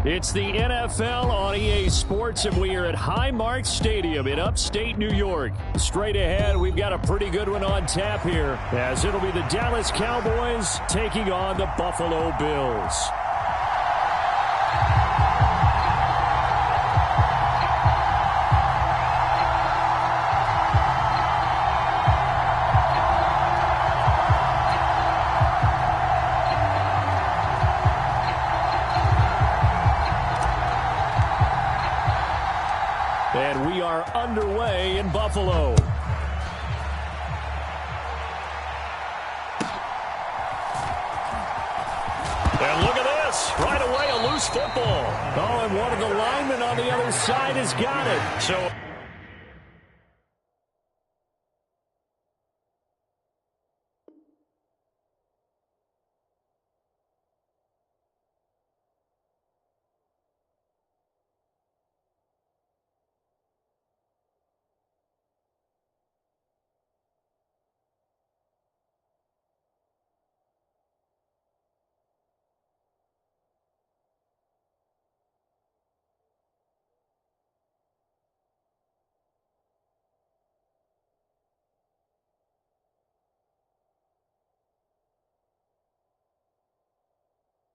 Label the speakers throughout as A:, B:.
A: It's the NFL on EA Sports, and we are at Highmark Stadium in upstate New York. Straight ahead, we've got a pretty good one on tap here, as it'll be the Dallas Cowboys taking on the Buffalo Bills. And we are underway in Buffalo. And look at this. Right away, a loose football. Oh, and one of the linemen on the other side has got it. So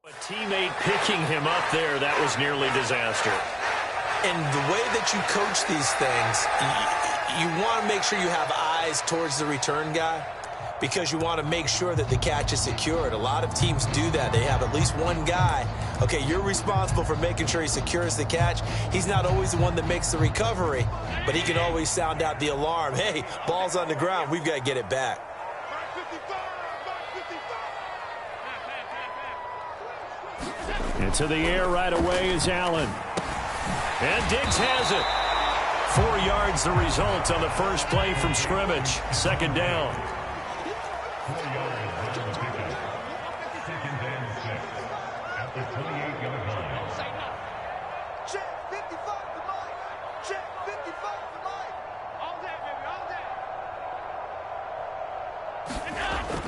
A: a teammate picking him up there, that was nearly disaster.
B: And the way that you coach these things, you want to make sure you have eyes towards the return guy because you want to make sure that the catch is secured. A lot of teams do that. They have at least one guy. Okay, you're responsible for making sure he secures the catch. He's not always the one that makes the recovery, but he can always sound out the alarm. Hey, ball's on the ground. We've got to get it back.
A: Into the air right away is Allen. And Diggs has it. 4 yards the result on the first play from scrimmage. Second down.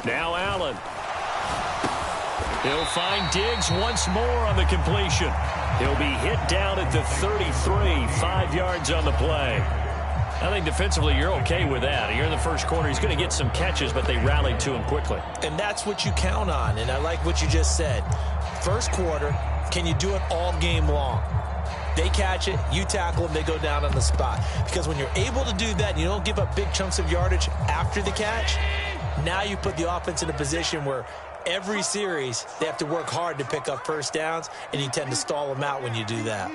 A: Now Allen. He'll find Diggs once more on the completion. He'll be hit down at the 33, 5 yards on the play. I think defensively you're okay with that. Here in the first quarter, he's going to get some catches, but they rallied to him quickly.
B: And that's what you count on, and I like what you just said. First quarter, can you do it all game long? They catch it, you tackle them, they go down on the spot. Because when you're able to do that and you don't give up big chunks of yardage after the catch, now you put the offense in a position where every series, they have to work hard to pick up first downs, and you tend to stall them out when you do that.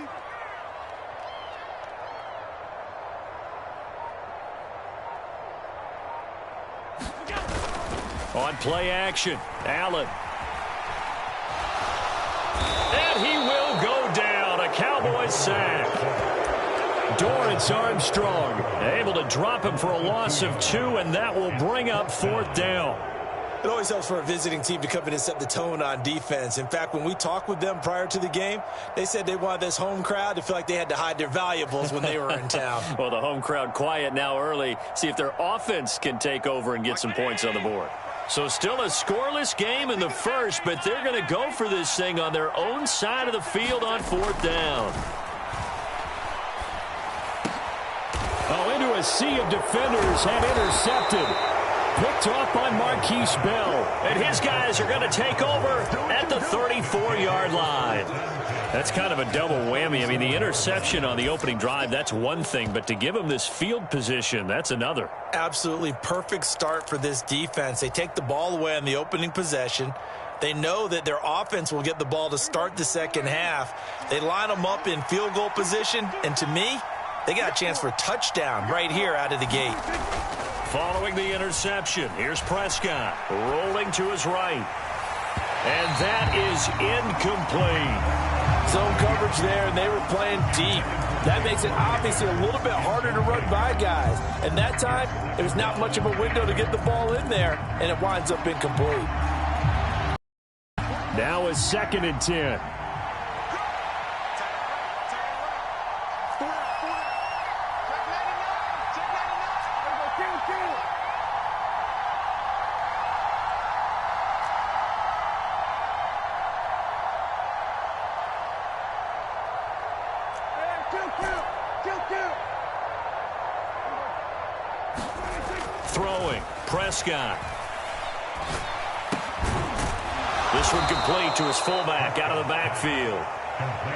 A: On play action, Allen. And he will go down. A Cowboys sack. Dorrance Armstrong able to drop him for a loss of 2, and that will bring up fourth down.
B: It always helps for a visiting team to come in and set the tone on defense. In fact, when we talked with them prior to the game, they said they wanted this home crowd to feel like they had to hide their valuables when they were in town.
A: Well, the home crowd quiet now early. See if their offense can take over and get some points on the board. So still a scoreless game in the first, but they're going to go for this thing on their own side of the field on fourth down. Oh, into a sea of defenders and intercepted. Picked off by Marquise Bell. And his guys are going to take over at the 34-yard line. That's kind of a double whammy. I mean, the interception on the opening drive, that's one thing. But to give them this field position, that's another.
B: Absolutely perfect start for this defense. They take the ball away on the opening possession. They know that their offense will get the ball to start the second half. They line them up in field goal position. And to me, they got a chance for a touchdown right here out of the gate.
A: Following the interception, here's Prescott rolling to his right. And that is incomplete.
C: Zone coverage there, and they were playing deep. That makes it obviously a little bit harder to run by guys. And that time, there's not much of a window to get the ball in there, and it winds up incomplete.
A: Now a 2nd and 10. Prescott. This one complete to his fullback out of the backfield.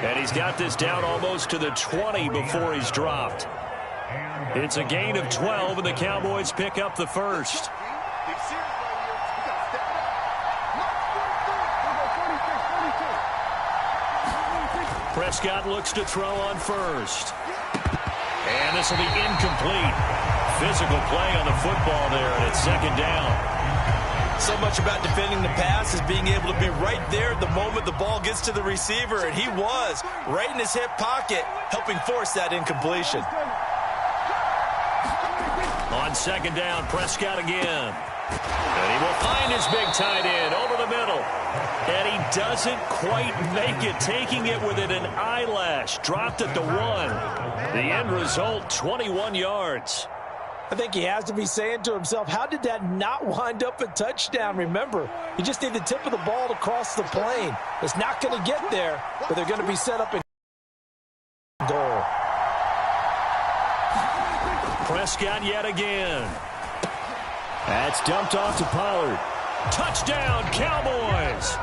A: And he's got this down almost to the 20 before he's dropped. It's a gain of 12, and the Cowboys pick up the first. Prescott looks to throw on first. And this will be incomplete. Physical play on the football there, and it's second down.
C: So much about defending the pass is being able to be right there at the moment the ball gets to the receiver, and he was right in his hip pocket, helping force that incompletion.
A: On second down, Prescott again. And he will find his big tight end over the middle. And he doesn't quite make it, taking it within an eyelash. Dropped at the 1. The end result, 21 yards.
C: I think he has to be saying to himself, how did that not wind up a touchdown? Remember, you just need the tip of the ball to cross the plane. It's not going to get there, but they're going to be set up in goal.
A: Prescott yet again. That's dumped off to Pollard. Touchdown, Cowboys!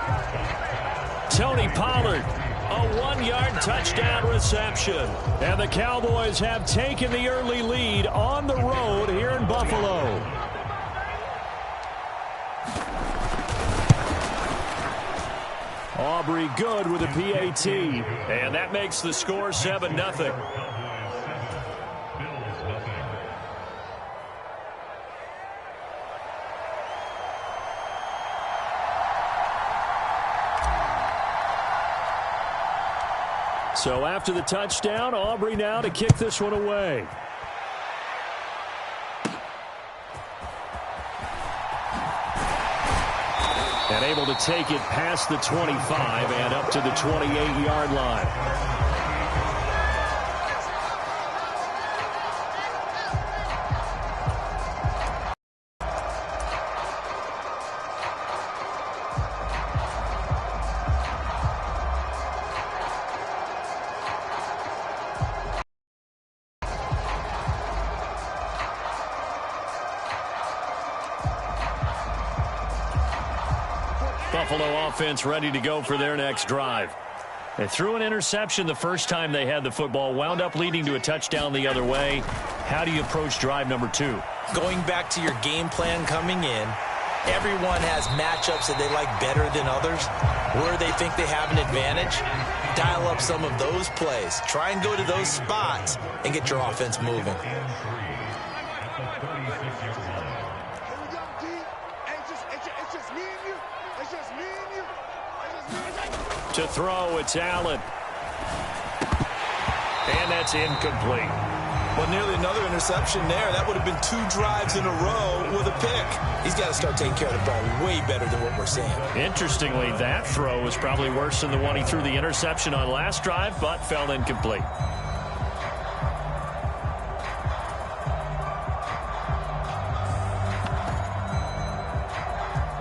A: Tony Pollard, a 1-yard touchdown reception. And the Cowboys have taken the early lead on the road here in Buffalo. Aubrey good with a PAT. And that makes the score 7-0. So after the touchdown, Aubrey now to kick this one away. And able to take it past the 25 and up to the 28-yard line. Buffalo offense ready to go for their next drive. They threw an interception the first time they had the football, wound up leading to a touchdown the other way. How do you approach drive number 2?
B: Going back to your game plan coming in, everyone has matchups that they like better than others, where they think they have an advantage. Dial up some of those plays. Try and go to those spots and get your offense moving.
A: To throw, it's Allen. And that's incomplete.
C: Well, nearly another interception there. That would have been 2 drives in a row with a pick. He's got to start taking care of the ball way better than what we're seeing. Interestingly, that throw was probably worse than the one he threw the interception on last drive, but fell incomplete.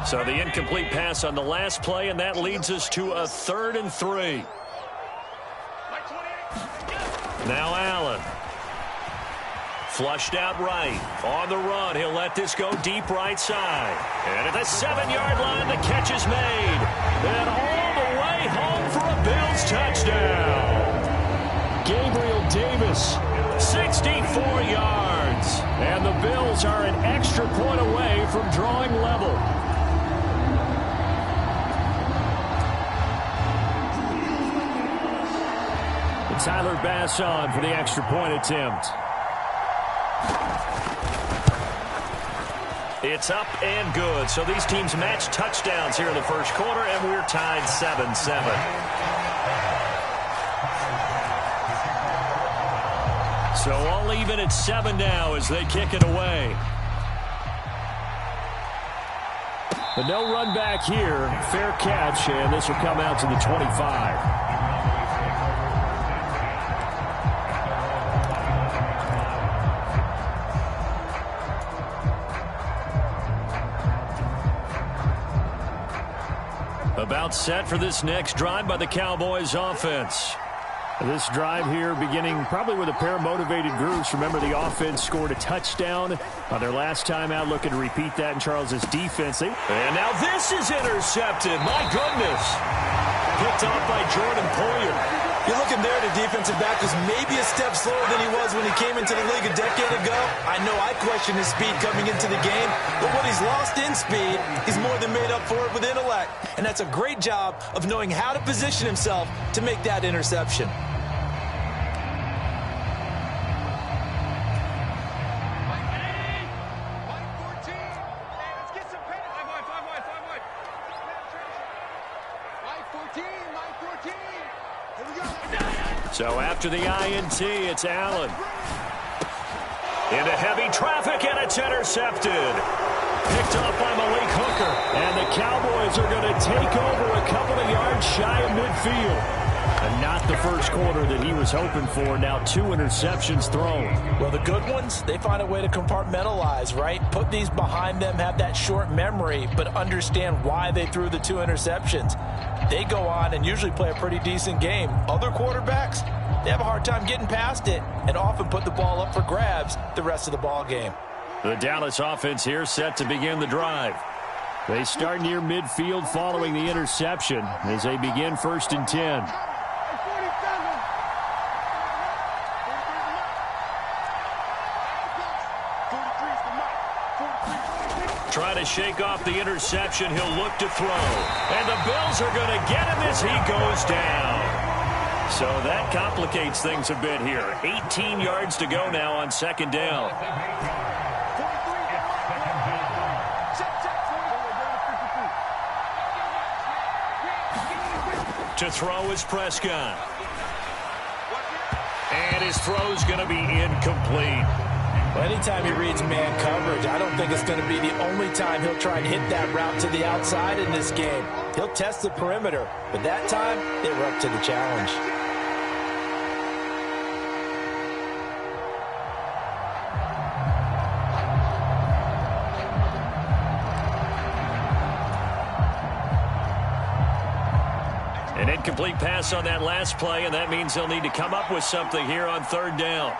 C: So the incomplete pass on the last play, and that leads us to a 3rd and 3. Now Allen. Flushed out right. On the run, he'll let this go deep right side. And at the 7-yard line, the catch is made. And all the way home for a Bills touchdown. Gabriel Davis, 64 yards. And the Bills are an extra point away from drawing level. Tyler Bass on for the extra point attempt. It's up and good. So these teams match touchdowns here in the first quarter, and we're tied 7-7. So all even at 7 now as they kick it away. But no run back here. Fair catch, and this will come out to the 25. About set for this next drive by the Cowboys offense.
A: This drive here beginning probably with a pair of motivated groups. Remember, the offense scored a touchdown on their last time out, looking to repeat that in Charles's defense. And now this is intercepted. My goodness. Picked off by Jordan Poyer.
B: You're looking there, the defensive back was maybe a step slower than he was when he came into the league a decade ago. I know I questioned his speed coming into the game, but what he's lost in speed, he's more than made up for it with intellect. And that's a great job of knowing how to position himself to make that interception.
A: So after the INT, it's Allen. Into heavy traffic, and it's intercepted. Picked off by Malik Hooker. And the Cowboys are going to take over a couple of yards shy of midfield. And not the first quarter that he was hoping for. Now 2 interceptions thrown.
C: Well, the good ones, they find a way to compartmentalize, right? Put these behind them, have that short memory, but understand why they threw the 2 interceptions. They go on and usually play a pretty decent game. Other quarterbacks, they have a hard time getting past it and often put the ball up for grabs the rest of the ball game.
A: The Dallas offense here set to begin the drive. They start near midfield following the interception as they begin 1st and 10. Try to shake off the interception. He'll look to throw. And the Bills are going to get him as he goes down. So that complicates things a bit here. 18 yards to go now on 2nd down. To throw is Prescott. And his throw's going to be incomplete.
C: Well, anytime he reads man coverage, I don't think it's going to be the only time he'll try and hit that route to the outside in this game. He'll test the perimeter, but that time, they were up to the challenge.
A: An incomplete pass on that last play, and that means they'll need to come up with something here on 3rd down.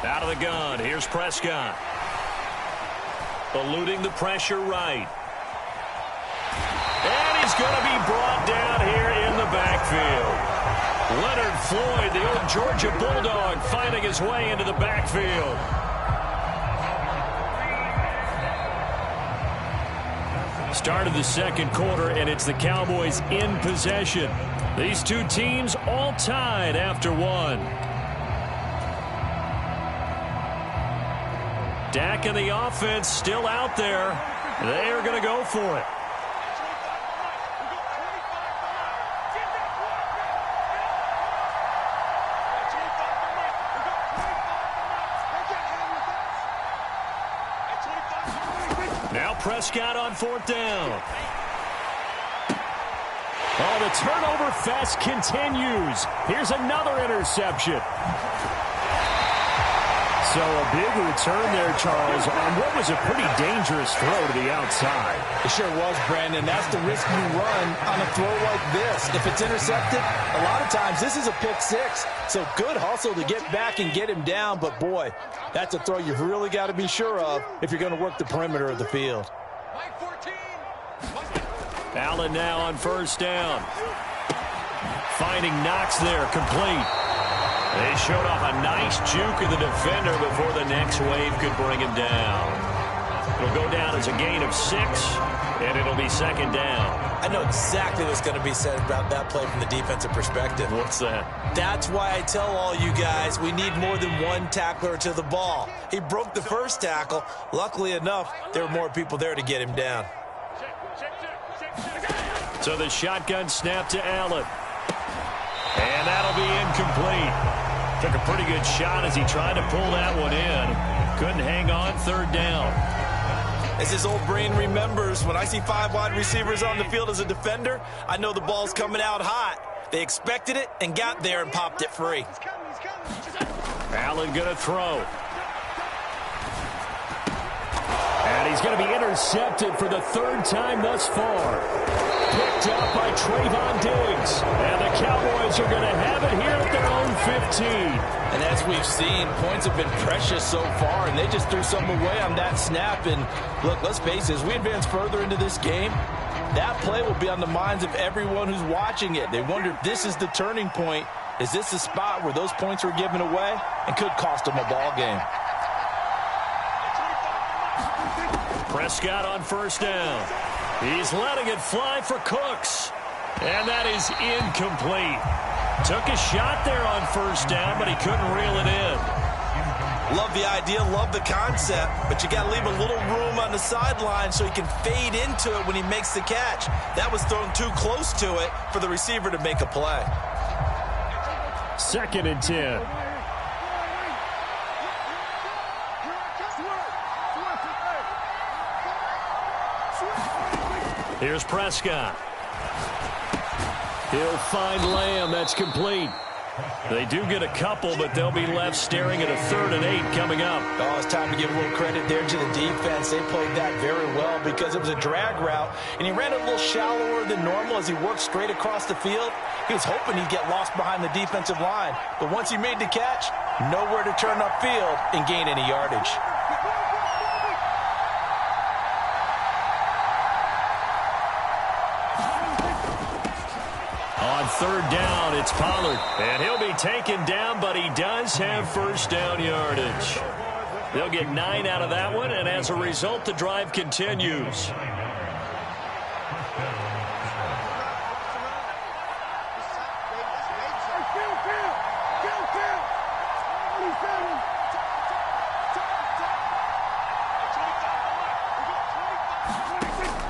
A: Out of the gun, here's Prescott. Eluding the pressure right. And he's going to be brought down here in the backfield. Leonard Floyd, the old Georgia Bulldog, finding his way into the backfield. Start of the 2nd quarter, and it's the Cowboys in possession. These 2 teams all tied after 1. Dak and the offense still out there. They are going to go for it. Now Prescott on 4th down. Oh, the turnover fest continues. Here's another interception. So a big return there, Charles, on what was a pretty dangerous throw to the outside.
C: It sure was, Brandon. That's the risk you run on a throw like this. If it's intercepted, a lot of times this is a pick 6. So good hustle to get back and get him down. But, boy, that's a throw you've really got to be sure of if you're going to work the perimeter of the field.
A: Allen now on 1st down. Finding Knox there, complete. They showed off a nice juke of the defender before the next wave could bring him down. It'll go down as a gain of 6, and it'll be 2nd down.
B: I know exactly what's going to be said about that play from the defensive perspective.
A: What's that?
B: That's why I tell all you guys we need more than one tackler to the ball. He broke the first tackle. Luckily enough, there were more people there to get him down.
A: So the shotgun snap to Allen. And that'll be incomplete. Took a pretty good shot as he tried to pull that one in. Couldn't hang on 3rd down.
B: As his old brain remembers, when I see 5 wide receivers on the field as a defender, I know the ball's coming out hot. They expected it and got there and popped it free.
A: Allen going to throw. And he's he's going to be intercepted for the third time thus far. Picked up by Trayvon Diggs. And the Cowboys are going to have it here at their own 15.
C: And as we've seen, points have been precious so far, and they just threw something away on that snap. And look, let's face it, as we advance further into this game, that play will be on the minds of everyone who's watching it. They wonder if this is the turning point. Is this the spot where those points are given away and could cost them a ball game?
A: Prescott on first down. He's letting it fly for Cooks. And that is incomplete. Took a shot there on first down, but he couldn't reel it in.
B: Love the idea, love the concept, but you got to leave a little room on the sideline so he can fade into it when he makes the catch. That was thrown too close to it for the receiver to make a play.
A: 2nd and 10. Here's Prescott. He'll find Lamb. That's complete. They do get a couple, but they'll be left staring at a 3rd and 8 coming up.
B: Oh, it's time to give a little credit there to the defense. They played that very well because it was a drag route, and he ran it a little shallower than normal as he worked straight across the field. He was hoping he'd get lost behind the defensive line, but once he made the catch, nowhere to turn upfield and gain any yardage.
A: On 3rd down, it's Pollard. And he'll be taken down, but he does have first down yardage. They'll get 9 out of that one, and as a result, the drive continues.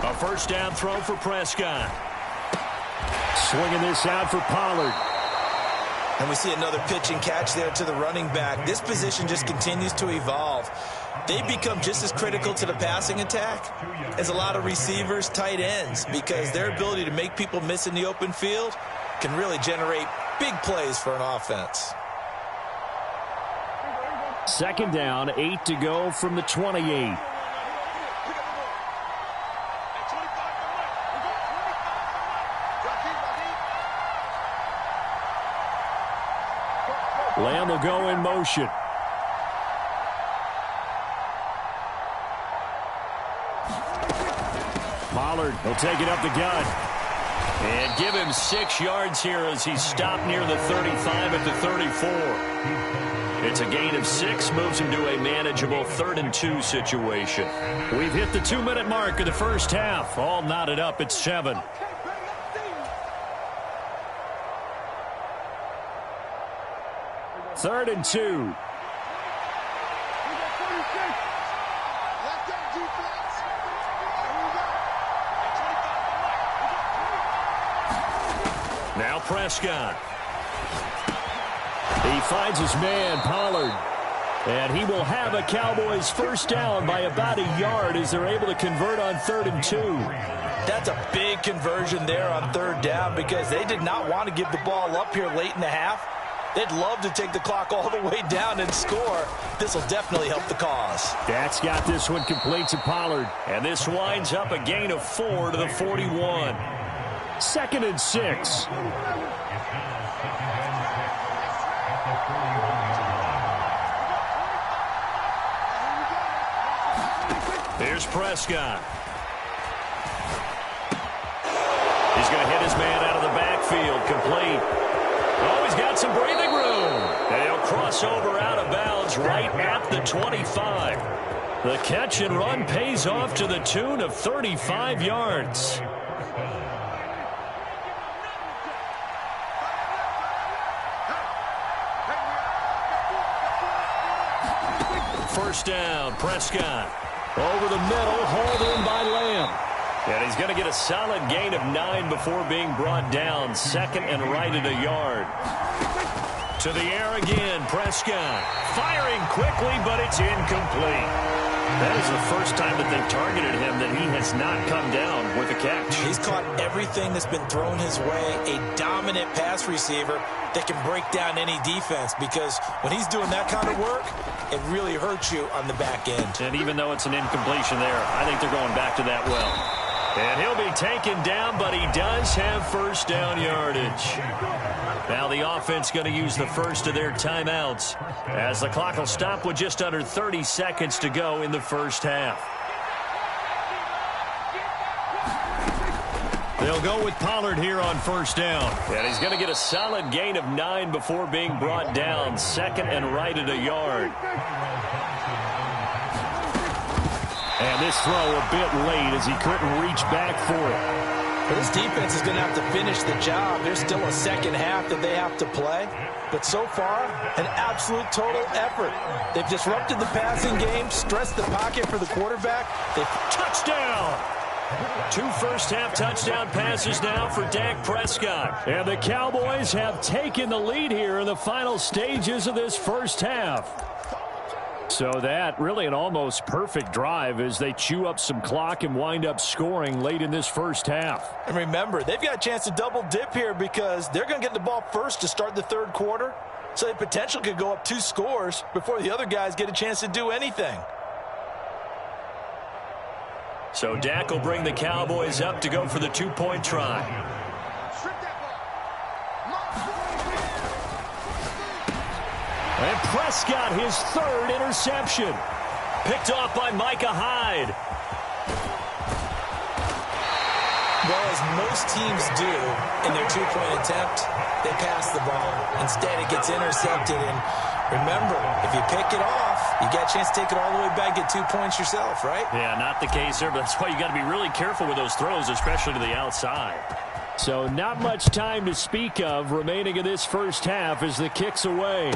A: A first down throw for Prescott. Swinging this out for Pollard.
B: And we see another pitch and catch there to the running back. This position just continues to evolve. They become just as critical to the passing attack as a lot of receivers, tight ends, because their ability to make people miss in the open field can really generate big plays for an offense.
A: 2nd down, 8 to go from the 28. Lamb will go in motion. Pollard will take it up the gut. And give him 6 yards here as he's stopped near the 35 at the 34. It's a gain of 6, moves him to a manageable 3rd and 2 situation. We've hit the 2-minute mark of the first half. All knotted up at 7. 3rd and 2. Now Prescott. He finds his man, Pollard. And he will have a Cowboys first down by about a yard as they're able to convert on 3rd and 2.
B: That's a big conversion there on 3rd down because they did not want to give the ball up here late in the half. They'd love to take the clock all the way down and score. This will definitely help the cause.
A: That's got this one complete to Pollard. And this winds up a gain of 4 to the 41. 2nd and 6. Here's Prescott. He's going to hit his man out of the backfield. Complete. Oh, he's got some breathing room. And he'll cross over out of bounds right at the 25. The catch and run pays off to the tune of 35 yards. First down, Prescott. Over the middle, hauled in by Lamb. And he's going to get a solid gain of 9 before being brought down. 2nd and right at a yard. To the air again, Prescott. Firing quickly, but it's incomplete. That is the first time that they've targeted him that he has not come down with a catch.
B: He's caught everything that's been thrown his way. A dominant pass receiver that can break down any defense, because when he's doing that kind of work, it really hurts you on the back end.
A: And even though it's an incompletion there, I think they're going back to that well. And he'll be taken down, but he does have first down yardage. Now the offense going to use the first of their timeouts as the clock will stop with just under 30 seconds to go in the first half. They'll go with Pollard here on first down. And he's going to get a solid gain of 9 before being brought down. Second and right at a yard. And this throw a bit late as he couldn't reach back for it.
C: This defense is going to have to finish the job. There's still a second half that they have to play. But so far, an absolute total effort. They've disrupted the passing game, stressed the pocket for the quarterback.
A: Touchdown! 2 first-half touchdown passes now for Dak Prescott. And the Cowboys have taken the lead here in the final stages of this first half. So that really an almost perfect drive as they chew up some clock and wind up scoring late in this first half.
C: And remember, they've got a chance to double dip here because they're going to get the ball first to start the third quarter. So they potentially could go up 2 scores before the other guys get a chance to do anything.
A: So Dak will bring the Cowboys up to go for the 2-point try. And Prescott, his 3rd interception. Picked off by Micah Hyde.
B: Well, as most teams do in their 2-point attempt, they pass the ball. Instead, it gets intercepted. And remember, if you pick it off, you get a chance to take it all the way back, get 2 points yourself, right?
A: Yeah, not the case there, but that's why you got to be really careful with those throws, especially to the outside. So not much time to speak of remaining in this first half as the kick's away.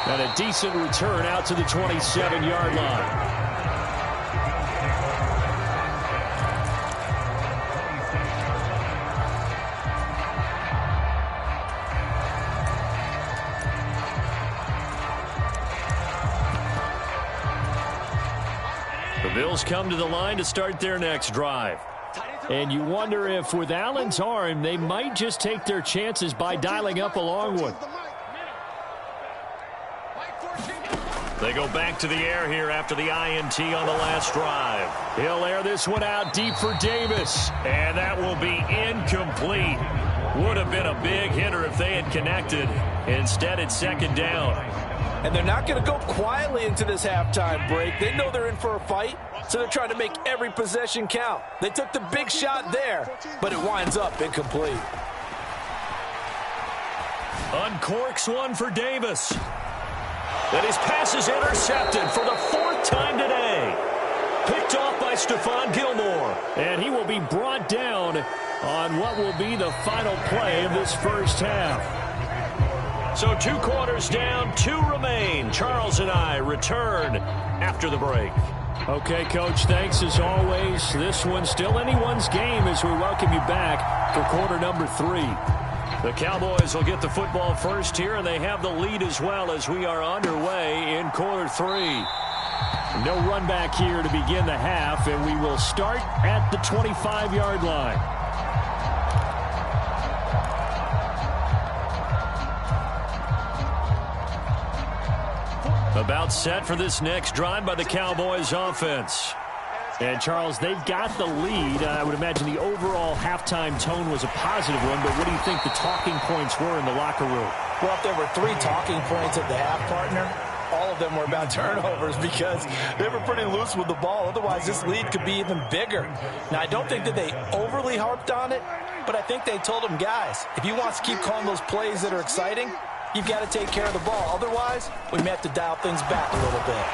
A: And a decent return out to the 27-yard line. The Bills come to the line to start their next drive. And you wonder if with Allen's arm, they might just take their chances by dialing up a long one. They go back to the air here after the INT on the last drive. He'll air this one out deep for Davis. And that will be incomplete. Would have been a big hitter if they had connected. Instead, it's second down.
C: And they're not going to go quietly into this halftime break. They know they're in for a fight, so they're trying to make every possession count. They took the big shot there, but it winds up incomplete.
A: Uncorks one for Davis. And his pass is intercepted for the 4th time today. Picked off by Stephon Gilmore. And he will be brought down on what will be the final play of this first half. So 2 quarters down, 2 remain. Charles and I return after the break. Okay, Coach, thanks as always. This one's still anyone's game as we welcome you back for quarter number 3. The Cowboys will get the football first here, and they have the lead as well as we are underway in quarter 3. No run back here to begin the half, and we will start at the 25-yard line. About set for this next drive by the Cowboys offense. And, Charles, they've got the lead. I would imagine the overall halftime tone was a positive one, but what do you think the talking points were in the locker room?
C: Well, if there were 3 talking points at the half, partner, all of them were about turnovers because they were pretty loose with the ball. Otherwise, this lead could be even bigger. Now, I don't think that they overly harped on it, but I think they told them, guys, if you want to keep calling those plays that are exciting, you've got to take care of the ball. Otherwise, we may have to dial things back a little bit.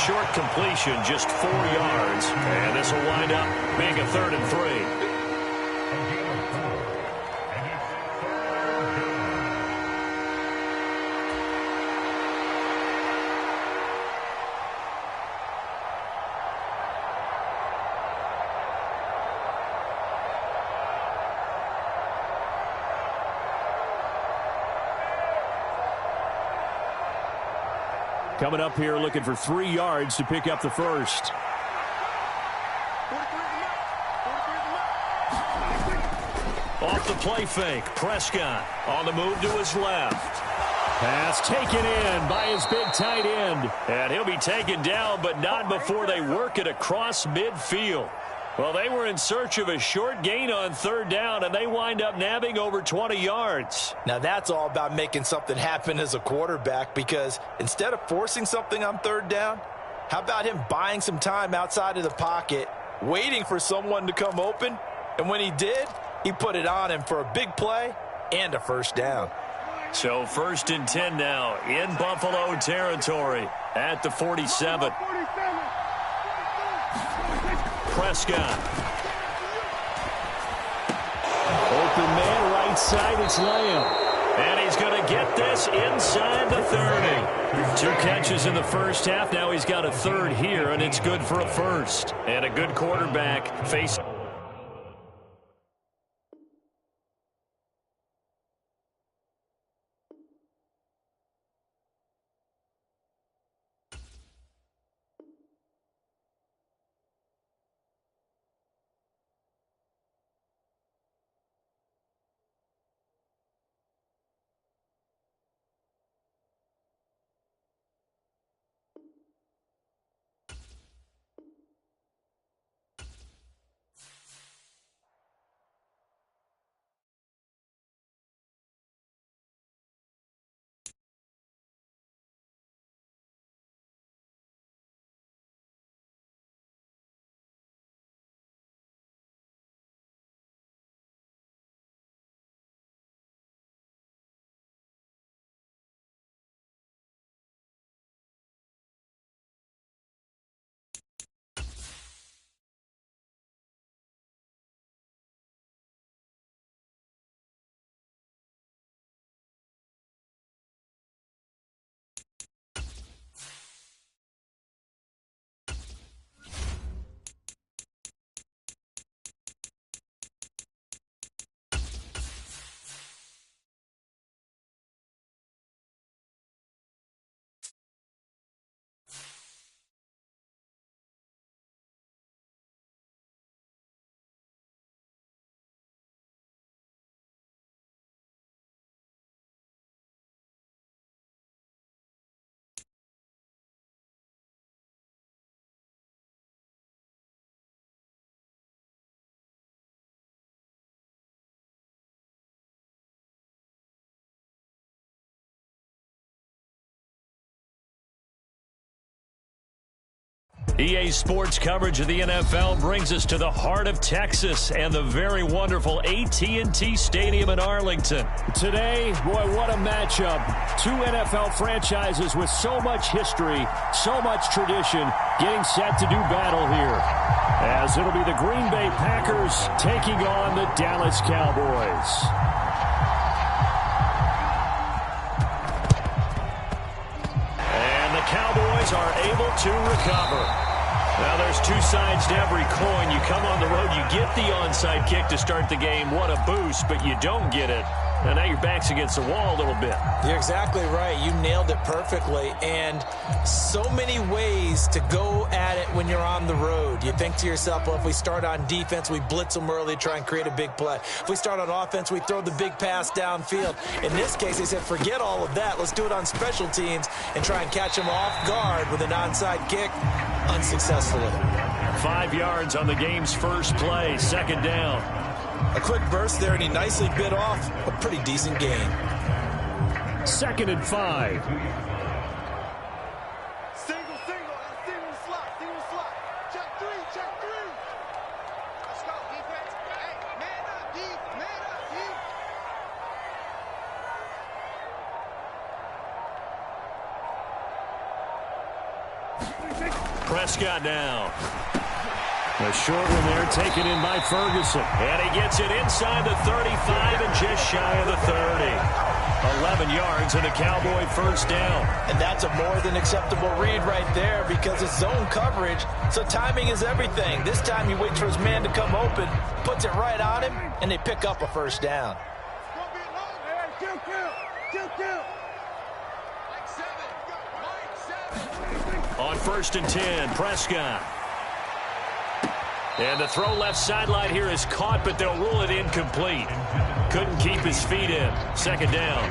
A: Short completion, just 4 yards. And this will wind up being a 3rd and 3. Coming up here looking for 3 yards to pick up the first. Off the play fake, Prescott on the move to his left. Pass taken in by his big tight end. And he'll be taken down, but not before they work it across midfield. Well, they were in search of a short gain on 3rd down, and they wind up nabbing over 20 yards.
C: Now, that's all about making something happen as a quarterback, because instead of forcing something on 3rd down, how about him buying some time outside of the pocket, waiting for someone to come open, and when he did, he put it on him for a big play and a first down.
A: So 1st and 10 now in Buffalo territory at the 47. Prescott. Open man, right side, it's Lamb. And he's going to get this inside the 30. 2 catches in the first half. Now he's got a 3rd here, and it's good for a first. And a good quarterback facing. EA Sports coverage of the NFL brings us to the heart of Texas and the very wonderful AT&T Stadium in Arlington. Today, boy, what a matchup. 2 NFL franchises with so much history, so much tradition, getting set to do battle here. As it'll be the Green Bay Packers taking on the Dallas Cowboys. And the Cowboys are able to recover. Now, there's 2 sides to every coin. You come on the road, you get the onside kick to start the game. What a boost, but you don't get it. And now your back's against the wall a little bit.
B: You're exactly right. You nailed it perfectly. And so many ways to go at it when you're on the road. You think to yourself, well, if we start on defense, we blitz them early, try and create a big play. If we start on offense, we throw the big pass downfield. In this case, they said, forget all of that. Let's do it on special teams and try and catch them off guard with an onside kick unsuccessfully.
A: 5 yards on the game's first play, 2nd down.
C: A quick burst there, and he nicely bit off a pretty decent gain.
A: 2nd and 5.
D: Single slot. Check 3. Let's go, defense. Hey, man up, D.
A: Prescott now. A short one there taken in by Ferguson. And he gets it inside the 35 and just shy of the 30. 11 yards and a Cowboy first down.
C: And that's a more than acceptable read right there because it's zone coverage, so timing is everything. This time he waits for his man to come open, puts it right on him, and they pick up a first down.
D: Kill. Like 7.
A: On 1st and 10, Prescott. And the throw left sideline here is caught, but they'll rule it incomplete. Couldn't keep his feet in. 2nd down.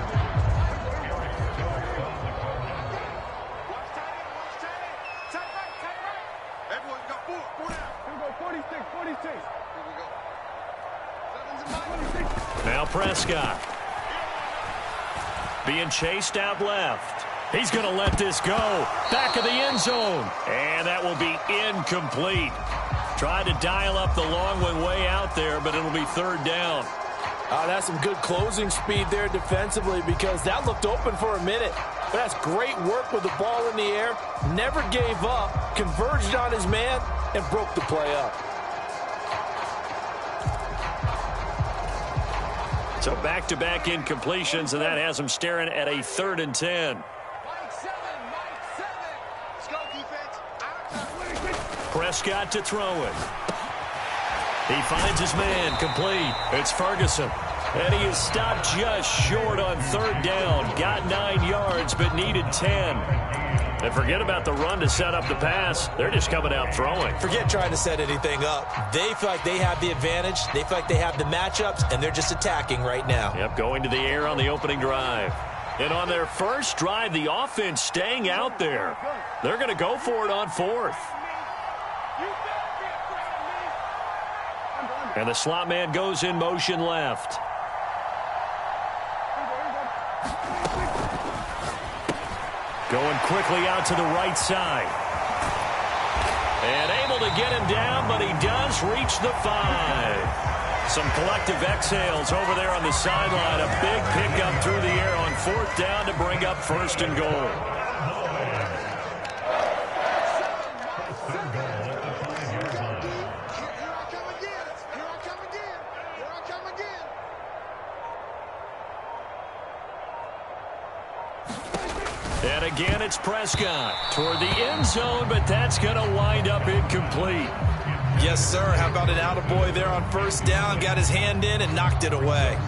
D: Everyone got 4 down. Here we go, 46, 46. Here we go.
A: Now Prescott. Being chased out left. He's going to let this go. Back of the end zone. And that will be incomplete. Tried to dial up the long one way out there, but it'll be 3rd down.
C: That's some good closing speed there defensively because that looked open for a minute. But that's great work with the ball in the air. Never gave up, converged on his man, and broke the play up.
A: So back-to-back incompletions, and that has him staring at a 3rd and 10.
D: Mike 7. Let's go, defense.
A: Prescott to throw it. He finds his man, complete. It's Ferguson. And he is stopped just short on 3rd down. Got 9 yards, but needed 10. And forget about the run to set up the pass. They're just coming out throwing.
B: Forget trying to set anything up. They feel like they have the advantage. They feel like they have the matchups, and they're just attacking right now.
A: Yep, going to the air on the opening drive. And on their first drive, the offense staying out there. They're going to go for it on 4th. And the slot man goes in motion left. Going quickly out to the right side. And able to get him down, but he does reach the 5. Some collective exhales over there on the sideline. A big pickup through the air on 4th down to bring up 1st and goal. And again, it's Prescott toward the end zone, but that's going to wind up incomplete.
B: Yes, sir. How about an attaboy there on 1st down? Got his hand in and knocked it away.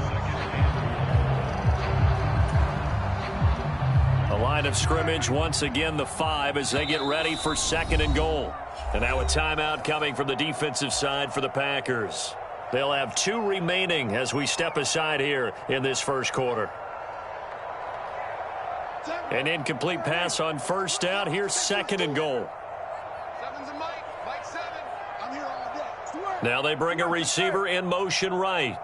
A: The line of scrimmage, once again, the 5 as they get ready for 2nd and goal. And now a timeout coming from the defensive side for the Packers. They'll have 2 remaining as we step aside here in this first quarter. An incomplete pass on 1st down. Here's 2nd and goal.
D: 7's a Mike 7. I'm here all day.
A: Now they bring a receiver in motion right.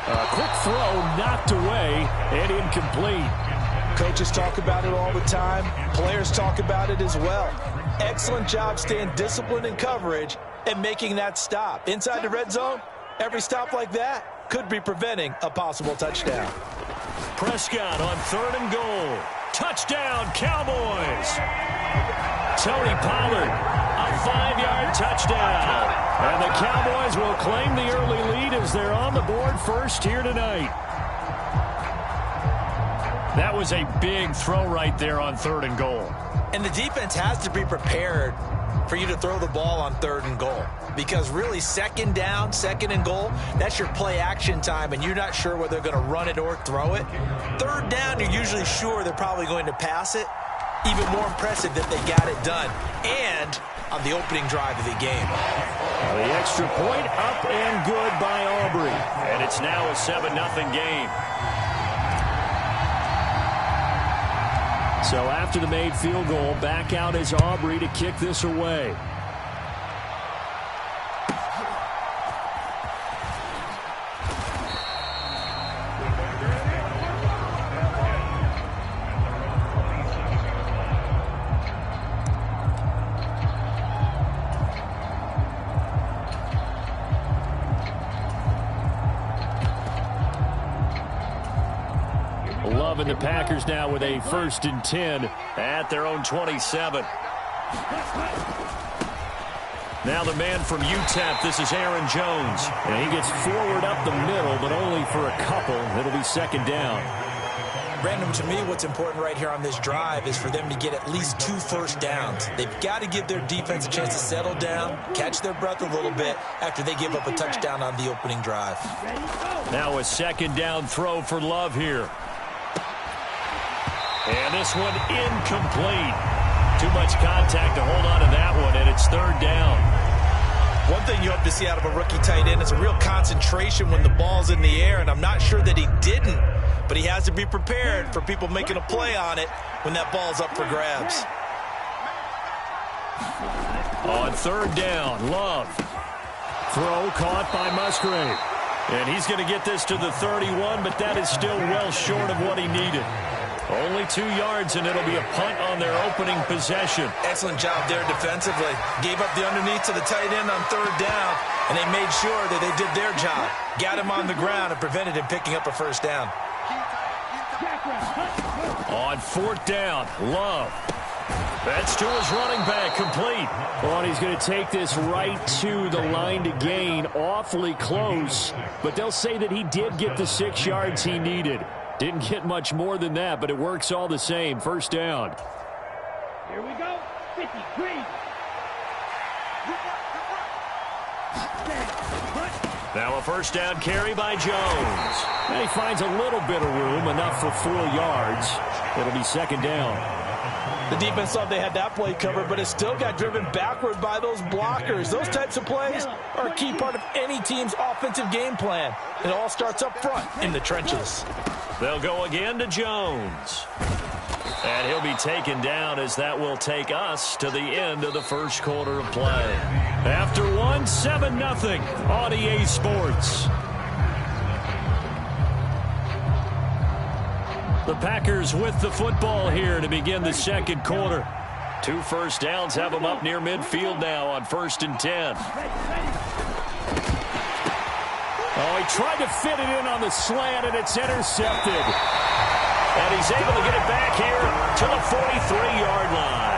A: A quick throw knocked away and incomplete.
C: Coaches talk about it all the time. Players talk about it as well. Excellent job staying disciplined in coverage and making that stop. Inside the red zone, every stop like that could be preventing a possible touchdown.
A: Prescott on 3rd and goal. Touchdown, Cowboys. Tony Pollard, a 5-yard touchdown. And the Cowboys will claim the early lead as they're on the board first here tonight. That was a big throw right there on 3rd and goal.
B: And the defense has to be prepared for you to throw the ball on 3rd and goal. Because really, 2nd down, 2nd and goal, that's your play action time, and you're not sure whether they're going to run it or throw it. 3rd down, you're usually sure they're probably going to pass it. Even more impressive that they got it done. And on the opening drive of the game.
A: The extra point up and good by Aubrey. And it's now a 7-0 game. So after the made field goal, back out is Aubrey to kick this away. Love and the Packers now with a 1st and 10 at their own 27. Now the man from UTEP, this is Aaron Jones. And he gets forward up the middle, but only for a couple. It'll be 2nd down.
B: Brandon, to me, what's important right here on this drive is for them to get at least 2 first downs. They've got to give their defense a chance to settle down, catch their breath a little bit after they give up a touchdown on the opening drive.
A: Now a second down throw for Love here. And this one incomplete. Too much contact to hold on to that one, and it's third down.
B: One thing you hope to see out of a rookie tight end is a real concentration when the ball's in the air, and I'm not sure that he didn't, but he has to be prepared for people making a play on it when that ball's up for grabs.
A: On third down, Love. Throw caught by Musgrave. And he's going to get this to the 31, but that is still well short of what he needed. Only 2 yards, and it'll be a punt on their opening possession.
B: Excellent job there defensively. Gave up the underneath to the tight end on third down, and they made sure that they did their job. Got him on the ground and prevented him picking up a first down.
A: On fourth down, Love. That's to his running back, complete. Well, he's going to take this right to the line to gain. Awfully close, but they'll say that he did get the 6 yards he needed. Didn't get much more than that, but it works all the same. First down.
D: Here we go. 53.
A: Now a first down carry by Jones. And he finds a little bit of room, enough for 4 yards. It'll be second down.
C: The defense thought they had that play covered, but it still got driven backward by those blockers. Those types of plays are a key part of any team's offensive game plan. It all starts up front in the trenches.
A: They'll go again to Jones. And he'll be taken down as that will take us to the end of the first quarter of play. After one, 7-0 on EA Sports. The Packers with the football here to begin the second quarter. 2 first downs have them up near midfield now on 1st and 10. Oh, he tried to fit it in on the slant, and it's intercepted. And he's able to get it back here to the 43-yard line.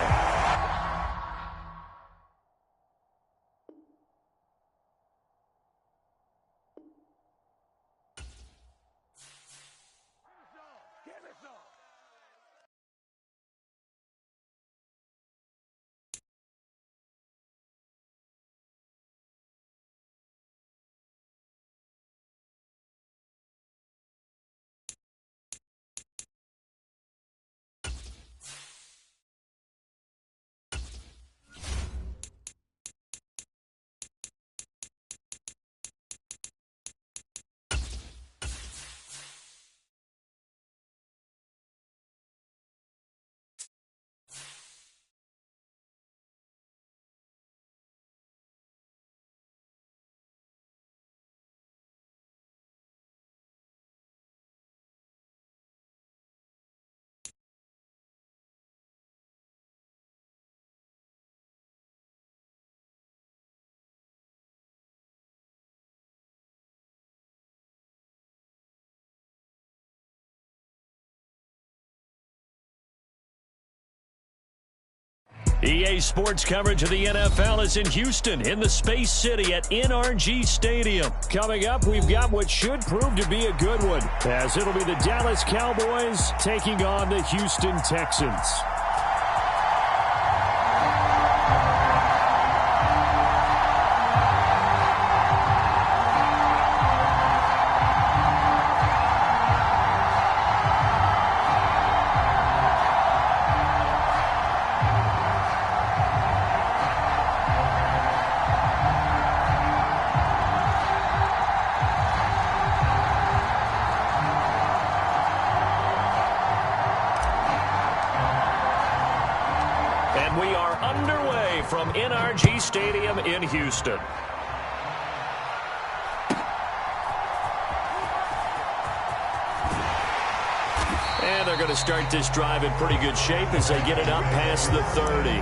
A: EA Sports coverage of the NFL is in Houston, in the Space City at NRG Stadium. Coming up, we've got what should prove to be a good one, as it'll be the Dallas Cowboys taking on the Houston Texans. We are underway from NRG Stadium in Houston. And they're going to start this drive in pretty good shape as they get it up past the 30.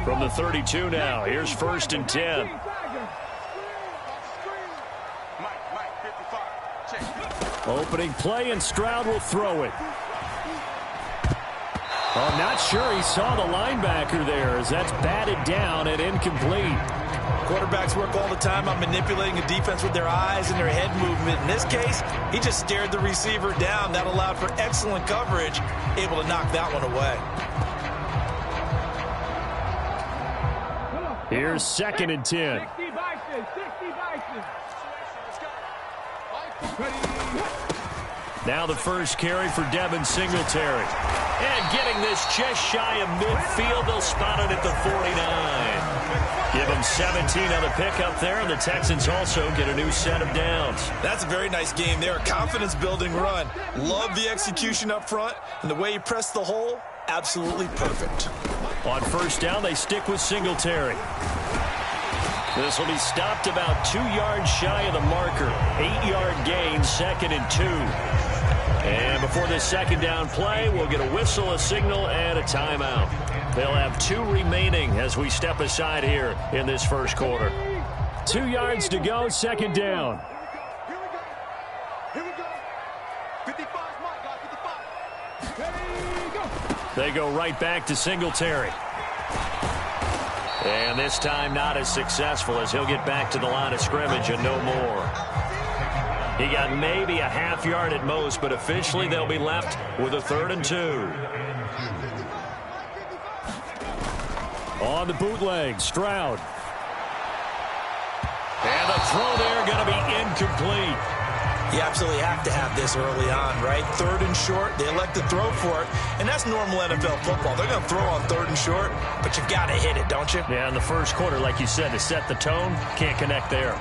A: From the 32 now, here's 1st and 10.
D: Mike, 55. Check.
A: Opening play, and Stroud will throw it. Oh, I'm not sure he saw the linebacker there, as that's batted down and incomplete.
C: Quarterbacks work all the time on manipulating a defense with their eyes and their head movement. In this case, he just stared the receiver down. That allowed for excellent coverage, able to knock that one away.
A: Here's 2nd and 10.
D: 60 vices, 60 vices.
A: Now the first carry for Devin Singletary. And getting this just shy of midfield, they'll spot it at the 49. Give them 17 on the pickup there, and the Texans also get a new set of downs.
C: That's a very nice game there. A confidence-building run. Love the execution up front, and the way he pressed the hole, absolutely perfect.
A: On first down, they stick with Singletary. This will be stopped about 2 yards shy of the marker. 8-yard gain, 2nd and 2. And before this second down play, we'll get a whistle, a signal, and a timeout. They'll have 2 remaining as we step aside here in this first quarter. 2 yards to go, second down.
D: Here we go. Here we go. 55 mark, guys, 55. Ready, go.
A: They go right back to Singletary. And this time not as successful, as he'll get back to the line of scrimmage and no more. He got maybe a half yard at most, but officially they'll be left with a 3rd and 2. On the bootleg, Stroud. And the throw there going to be incomplete.
C: You absolutely have to have this early on, right? 3rd and short, they elect to throw for it, and that's normal NFL football. They're going to throw on 3rd and short, but you've got to hit it, don't you?
A: Yeah, in the first quarter, like you said, to set the tone, can't connect there.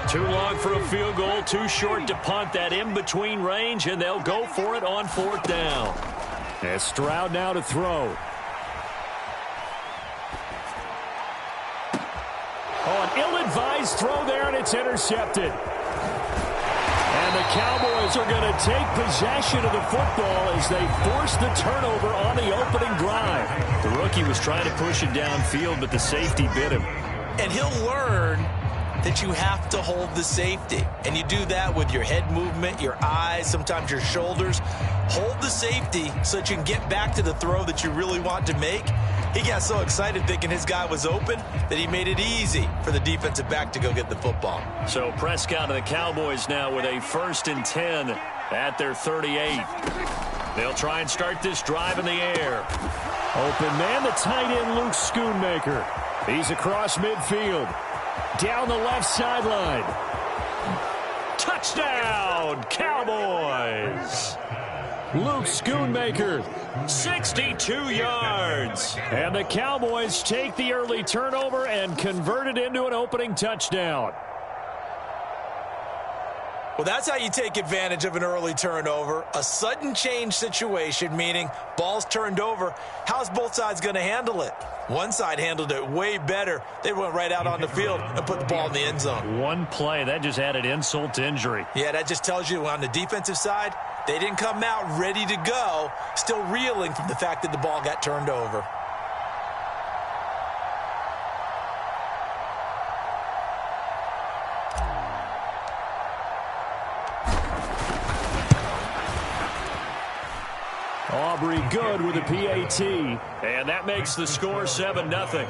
A: Too long for a field goal, too short to punt, that in-between range, and they'll go for it on 4th down. And Stroud now to throw. Oh, an ill-advised throw there, and it's intercepted. And the Cowboys are going to take possession of the football as they force the turnover on the opening drive. The rookie was trying to push it downfield, but the safety bit him.
C: And he'll learn that you have to hold the safety. And you do that with your head movement, your eyes, sometimes your shoulders. Hold the safety so that you can get back to the throw that you really want to make. He got so excited thinking his guy was open that he made it easy for the defensive back to go get the football.
A: So Prescott and the Cowboys now with a 1st and 10 at their 38. They'll try and start this drive in the air. Open man, the tight end, Luke Schoonmaker. He's across midfield. Down the left sideline. Touchdown, Cowboys! Luke Schoonmaker, 62 yards. And the Cowboys take the early turnover and convert it into an opening touchdown.
C: Well, that's how you take advantage of an early turnover. A sudden change situation, meaning ball's turned over. How's both sides going to handle it? One side handled it way better. They went right out on the field and put the ball in the end zone.
A: One play, that just added insult to injury.
C: Yeah, that just tells you on the defensive side, they didn't come out ready to go, still reeling from the fact that the ball got turned over.
A: Aubrey good with a PAT. And that makes the score 7-0.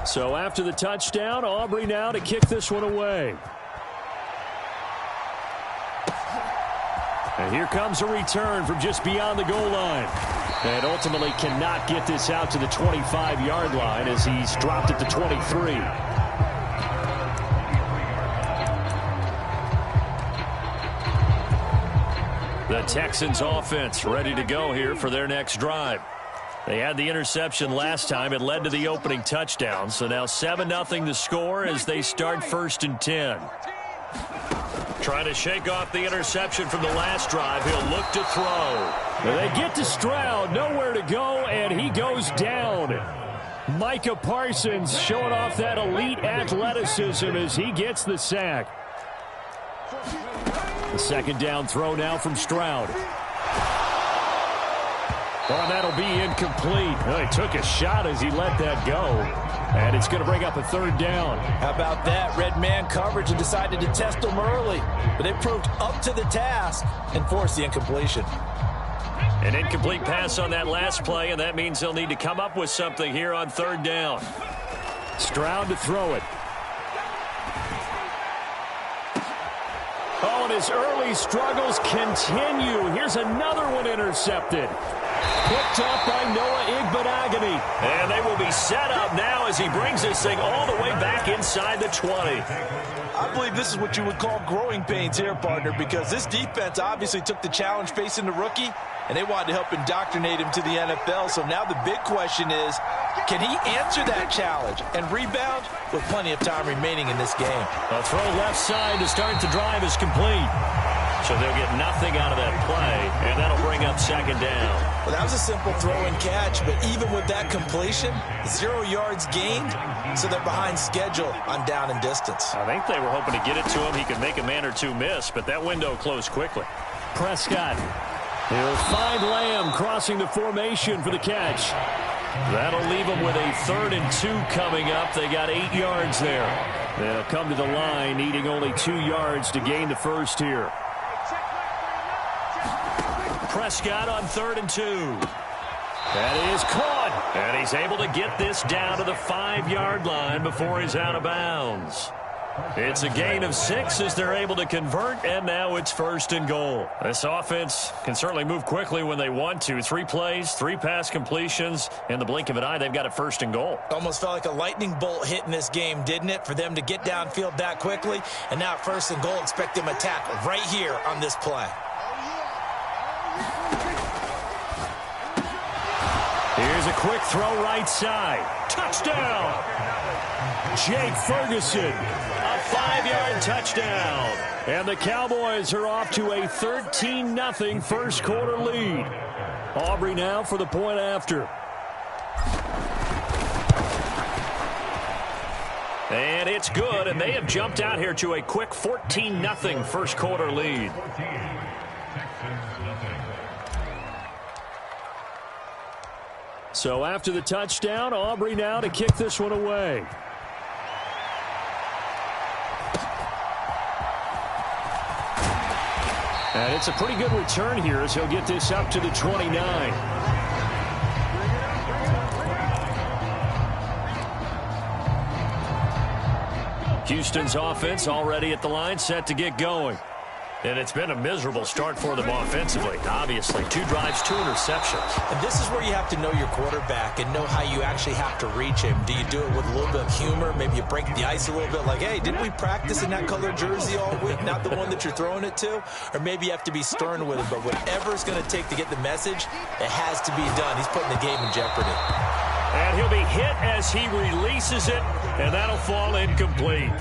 A: So after the touchdown, Aubrey now to kick this one away. And here comes a return from just beyond the goal line. And ultimately cannot get this out to the 25-yard line as he's dropped it to 23. The Texans offense ready to go here for their next drive. They had the interception last time. It led to the opening touchdown. So now 7-0 the score as they start 1st and 10. Trying to shake off the interception from the last drive. He'll look to throw. They get to Stroud, nowhere to go, and he goes down. Micah Parsons showing off that elite athleticism as he gets the sack. The second down throw now from Stroud. Oh, that'll be incomplete. Oh, he took a shot as he let that go. And it's going to bring up a third down.
C: How about that? Red man coverage and decided to test them early. But they proved up to the task and forced the incompletion.
A: An incomplete pass on that last play, and that means they'll need to come up with something here on third down. Stroud to throw it. Oh, and his early struggles continue. Here's another one intercepted. Picked up by Noah Igbenogany. And they will be set up now as he brings this thing all the way back inside the 20.
C: I believe this is what you would call growing pains here, partner, because this defense obviously took the challenge facing the rookie, and they wanted to help indoctrinate him to the NFL. So now the big question is, can he answer that challenge and rebound with plenty of time remaining in this game?
A: A throw left side to start the drive is complete. So they'll get nothing out of that play, and that'll bring up second down.
B: Well, that was a simple throw and catch, but even with that completion, 0 yards gained, so they're behind schedule on down and distance.
A: I think they were hoping to get it to him. He could make a man or two miss, but that window closed quickly. Prescott. He'll find Lamb crossing the formation for the catch. That'll leave them with a 3rd and 2 coming up. They got 8 yards there. They'll come to the line, needing only 2 yards to gain the first here. Prescott on 3rd and 2. That is caught. And he's able to get this down to the 5-yard line before he's out of bounds. It's a gain of 6 as they're able to convert, and now it's 1st and goal. This offense can certainly move quickly when they want to. 3 plays, 3 pass completions. In the blink of an eye, they've got it 1st and goal.
B: Almost felt like a lightning bolt hit in this game, didn't it? For them to get downfield that quickly. And now 1st and goal, expect them to tackle right here on this play.
A: Here's a quick throw right side. Touchdown! Jake Ferguson, a 5-yard touchdown. And the Cowboys are off to a 13-0 first quarter lead. Aubrey now for the point after. And it's good, and they have jumped out here to a quick 14-0 first quarter lead. So after the touchdown, Aubrey now to kick this one away. And it's a pretty good return here as he'll get this up to the 29. Houston's offense already at the line, set to get going. And it's been a miserable start for them offensively. Obviously, 2 drives, 2 interceptions.
B: And this is where you have to know your quarterback and know how you actually have to reach him. Do you do it with a little bit of humor? Maybe you break the ice a little bit like, hey, didn't we practice in that colored jersey all week? Not the one that you're throwing it to? Or maybe you have to be stern with him. But whatever it's going to take to get the message, it has to be done. He's putting the game in jeopardy.
A: And he'll be hit as he releases it, and that'll fall incomplete.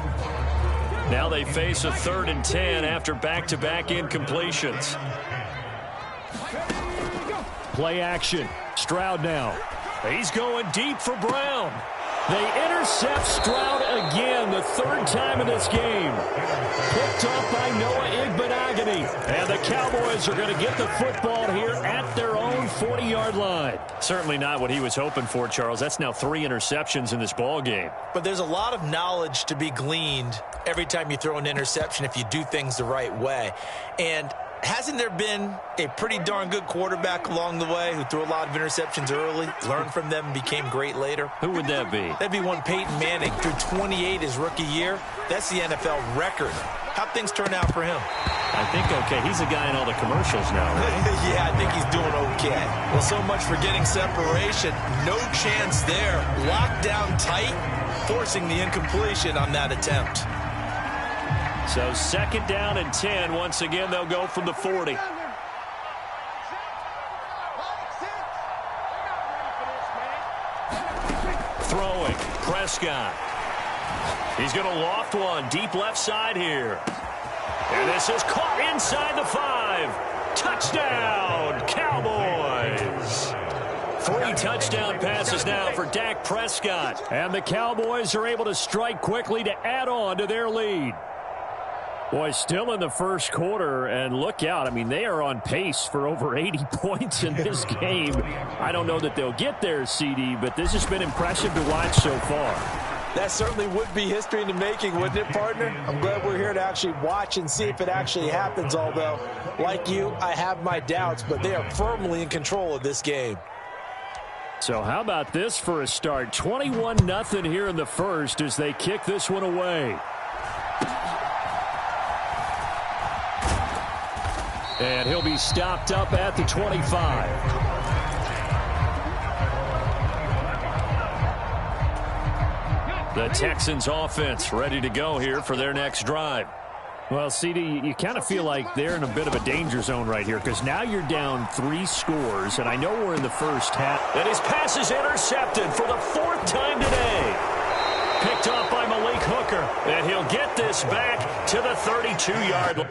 A: Now they face a 3rd and 10 after back-to-back incompletions. Play action. Stroud now. He's going deep for Brown. They intercept Stroud again, the 3rd time in this game. Picked up by Noah Igbenogany. And the Cowboys are going to get the football here at their own 40-yard line. Certainly not what he was hoping for, Charles. That's now 3 interceptions in this ball game.
B: But there's a lot of knowledge to be gleaned every time you throw an interception if you do things the right way. And hasn't there been a pretty darn good quarterback along the way who threw a lot of interceptions early, learned from them, and became great later?
A: Who would that be?
B: That'd be one Peyton Manning. Threw 28 his rookie year. That's the NFL record. How'd things turn out for him?
A: I think okay. He's a guy in all the commercials now, right?
B: Yeah, I think he's doing okay. Well, so much for getting separation. No chance there. Locked down tight, forcing the incompletion on that attempt.
A: So 2nd down and 10. Once again, they'll go from the 40. Throwing. Prescott. He's going to loft one deep left side here. And this is caught inside the 5. Touchdown, Cowboys. 3 touchdown passes now for Dak Prescott. And the Cowboys are able to strike quickly to add on to their lead. Boy, still in the first quarter, and look out. I mean, they are on pace for over 80 points in this game. I don't know that they'll get there, CD, but this has been impressive to watch so far.
C: That certainly would be history in the making, wouldn't it, partner? I'm glad we're here to actually watch and see if it actually happens, although, like you, I have my doubts, but they are firmly in control of this game.
A: So how about this for a start? 21-0 here in the first as they kick this one away. And he'll be stopped up at the 25. The Texans offense ready to go here for their next drive. Well, CD, you kind of feel like they're in a bit of a danger zone right here because now you're down 3 scores, and I know we're in the first half. And his pass is intercepted for the 4th time today. Picked off by Malik Hooker, and he'll get this back to the 32-yard line.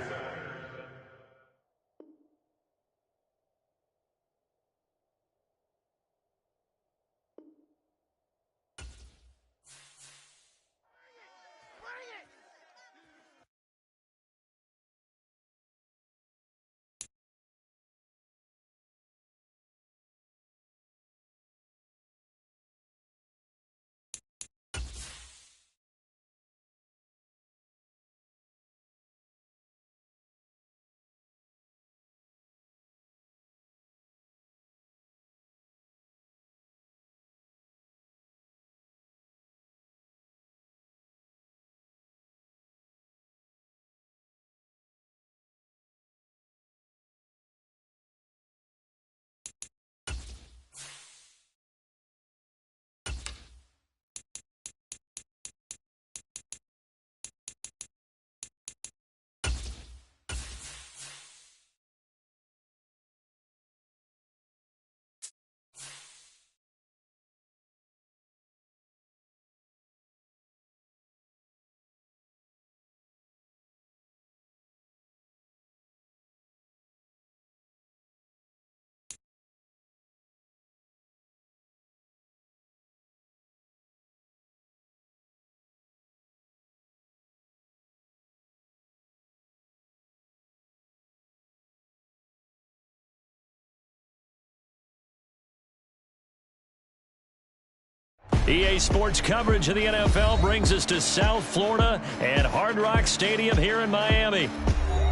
A: EA Sports coverage of the NFL brings us to South Florida and Hard Rock Stadium here in Miami.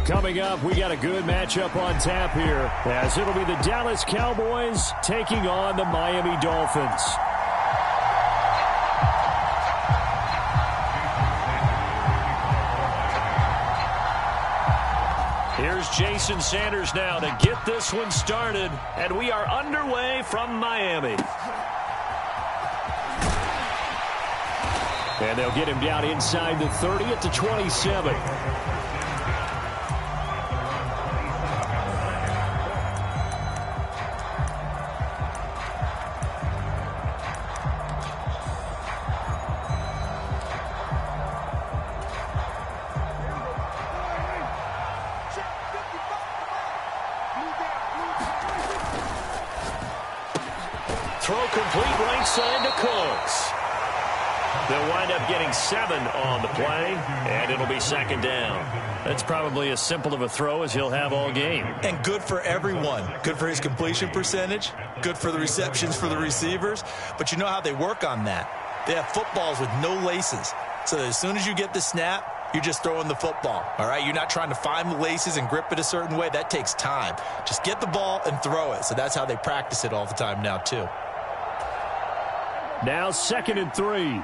A: Coming up, we got a good matchup on tap here, as it'll be the Dallas Cowboys taking on the Miami Dolphins. Here's Jason Sanders now to get this one started, and we are underway from Miami. And they'll get him down inside the 30 at the 27. Throw complete right side to Cooks. They'll wind up getting 7 on the play, and it'll be 2nd down. That's probably as simple of a throw as he'll have all game.
B: And good for everyone. Good for his completion percentage. Good for the receptions for the receivers. But you know how they work on that. They have footballs with no laces. So that as soon as you get the snap, you're just throwing the football. All right? You're not trying to find the laces and grip it a certain way. That takes time. Just get the ball and throw it. So that's how they practice it all the time now, too.
A: Now 2nd and 3.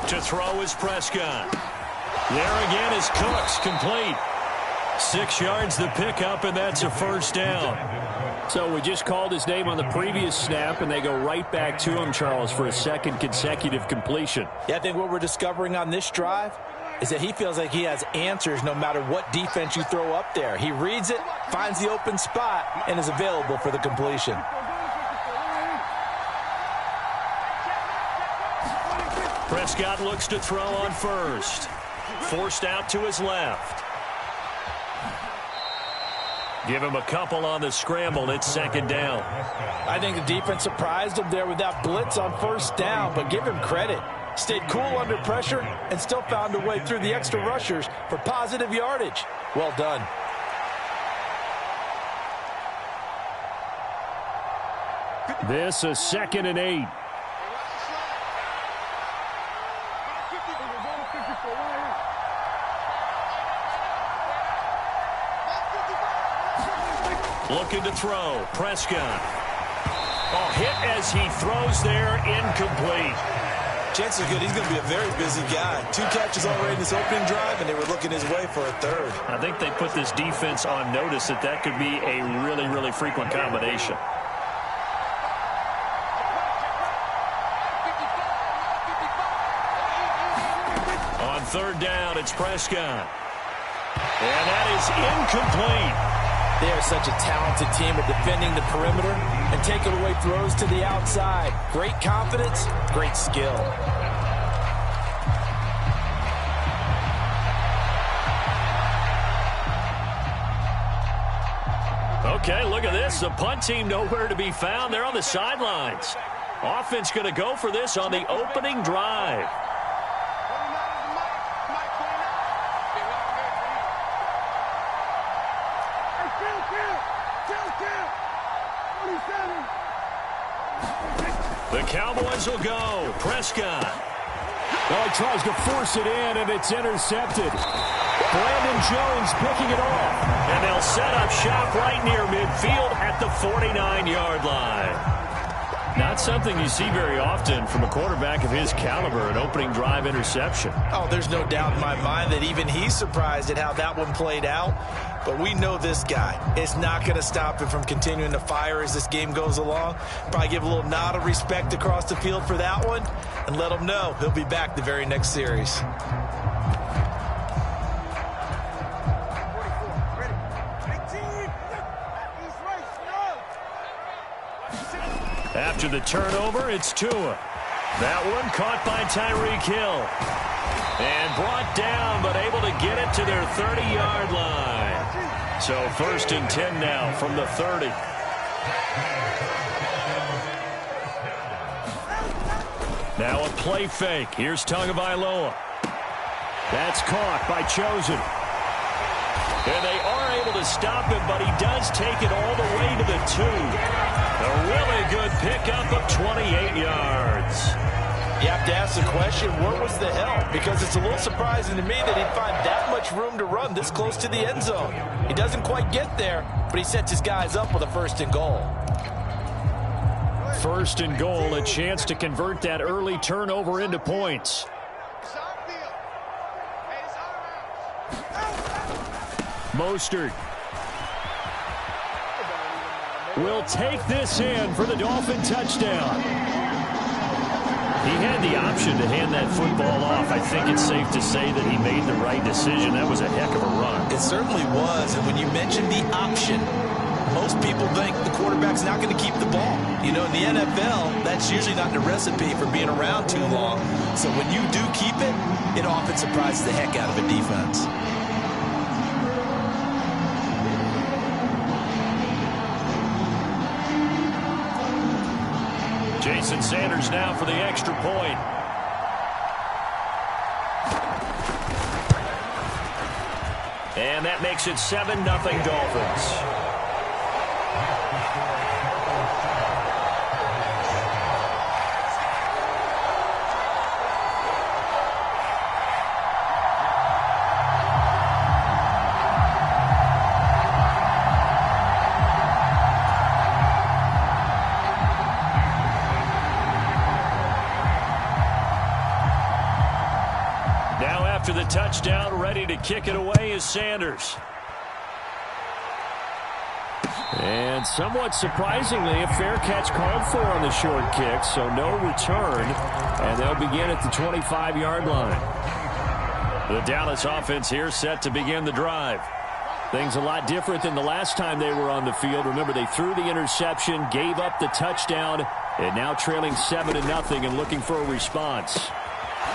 A: To throw is Prescott. There again is Cooks, complete. 6 yards the pickup, and that's a 1st down. So we just called his name on the previous snap, and they go right back to him, Charles, for a 2nd consecutive completion.
C: Yeah, I think what we're discovering on this drive is that he feels like he has answers no matter what defense you throw up there. He reads it, finds the open spot, and is available for the completion.
A: Prescott looks to throw on first. Forced out to his left. Give him a couple on the scramble. It's second down.
C: I think the defense surprised him there with that blitz on first down, but give him credit. Stayed cool under pressure and still found a way through the extra rushers for positive yardage. Well done.
A: This is 2nd and 8. Looking to throw. Prescott. Oh, hit as he throws there. Incomplete.
B: Chances are good he's going to be a very busy guy. 2 catches already in this opening drive, and they were looking his way for a third.
A: I think they put this defense on notice that could be a really, really frequent combination. On 3rd down, it's Prescott. And that is incomplete.
C: They are such a talented team at defending the perimeter and taking away throws to the outside. Great confidence, great skill.
A: Okay, look at this. The punt team nowhere to be found. They're on the sidelines. Offense going to go for this on the opening drive. The Cowboys will go. Prescott.
E: Oh, he tries to force it in, and it's intercepted. Brandon Jones picking it off.
A: And they'll set up shop right near midfield at the 49-yard line. Not something you see very often from a quarterback of his caliber, an opening drive interception.
B: Oh, there's no doubt in my mind that even he's surprised at how that one played out. But we know this guy is not going to stop him from continuing to fire as this game goes along. Probably give a little nod of respect across the field for that one and let him know he'll be back the very next series.
A: After the turnover, it's Tua. That one caught by Tyreek Hill. And brought down, but able to get it to their 30-yard line. So 1st and 10 now from the 30. Now a play fake. Here's Tagovailoa. That's caught by Chosen. And they are able to stop him, but he does take it all the way to the 2. A really good pickup of 28 yards.
C: You have to ask the question, where was the help? Because it's a little surprising to me that he'd find that much room to run this close to the end zone. He doesn't quite get there, but he sets his guys up with a 1st and goal.
A: 1st and goal, a chance to convert that early turnover into points. Mostert will take this in for the Dolphin touchdown. He had the option to hand that football off. I think it's safe to say that he made the right decision. That was a heck of a run.
B: It certainly was. And when you mentioned the option, most people think the quarterback's not going to keep the ball. You know, in the NFL, that's usually not the recipe for being around too long. So when you do keep it, it often surprises the heck out of a defense.
A: Jason Sanders now for the extra point. And that makes it 7-0 Dolphins. After the touchdown, ready to kick it away is Sanders. And somewhat surprisingly, a fair catch called for on the short kick, so no return, and they'll begin at the 25-yard line. The Dallas offense here set to begin the drive. Things a lot different than the last time they were on the field. Remember, they threw the interception, gave up the touchdown, and now trailing 7-0 and looking for a response.